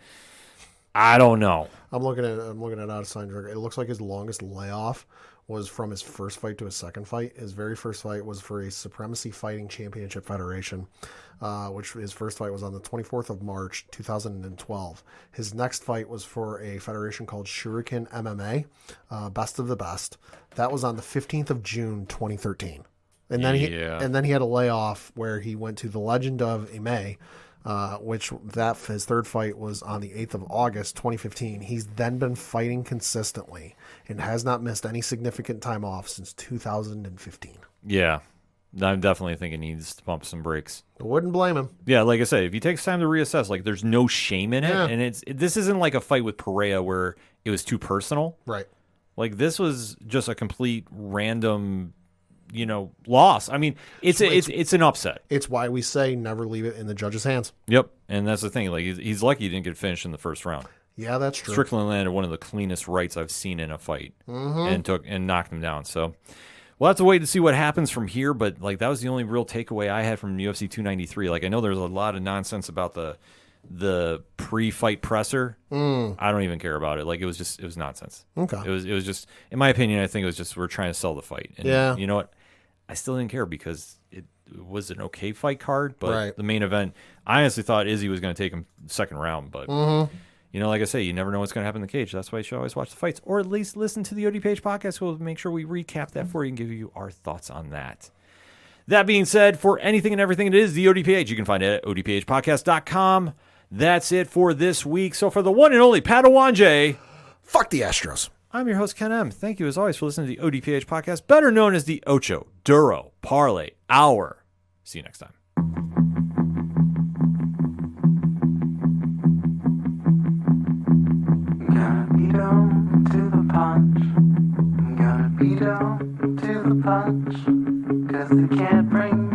I don't know. I'm looking at Adesanya. It looks like his longest layoff was from his first fight to his second fight. His very first fight was for a Supremacy Fighting Championship Federation, which his first fight was on the 24th of March, 2012. His next fight was for a federation called Shuriken MMA, Best of the Best. That was on the 15th of June, 2013. And then he had a layoff where he went to the Legend of Ime, his third fight was on the 8th of August, 2015. He's then been fighting consistently and has not missed any significant time off since 2015. Yeah, I'm definitely thinking he needs to pump some brakes. I wouldn't blame him. Yeah, like I said, if he takes time to reassess, like, there's no shame in it. Yeah. And this isn't like a fight with Pereira where it was too personal. Right. Like, this was just a complete random, loss. I mean, it's an upset. It's why we say never leave it in the judge's hands. Yep, and that's the thing. Like, he's lucky he didn't get finished in the first round. Yeah, that's true. Strickland landed one of the cleanest rights I've seen in a fight, and knocked him down. So we'll have to wait to see what happens from here. But, like, that was the only real takeaway I had from UFC 293. Like, I know there's a lot of nonsense about the pre-fight presser. I don't even care about it. Like, it was nonsense. Okay. It was just, in my opinion, I think it was just we're trying to sell the fight. And yeah. You know what? I still didn't care because it was an okay fight card, but right. The main event, I honestly thought Izzy was going to take him second round, but like I say, you never know what's going to happen in the cage. That's why you should always watch the fights, or at least listen to the ODPH podcast. We'll make sure we recap that for you and give you our thoughts on that. That being said, for anything and everything it is the ODPH, you can find it at odphpodcast.com. That's it for this week. So for the one and only Padawanje, fuck the Astros. I'm your host, Ken M. Thank you, as always, for listening to the ODPH podcast, better known as the Ocho Duro Parlay Hour. See you next time. Gotta be down to the punch. Gotta be down to the the punch, 'cause they can't bring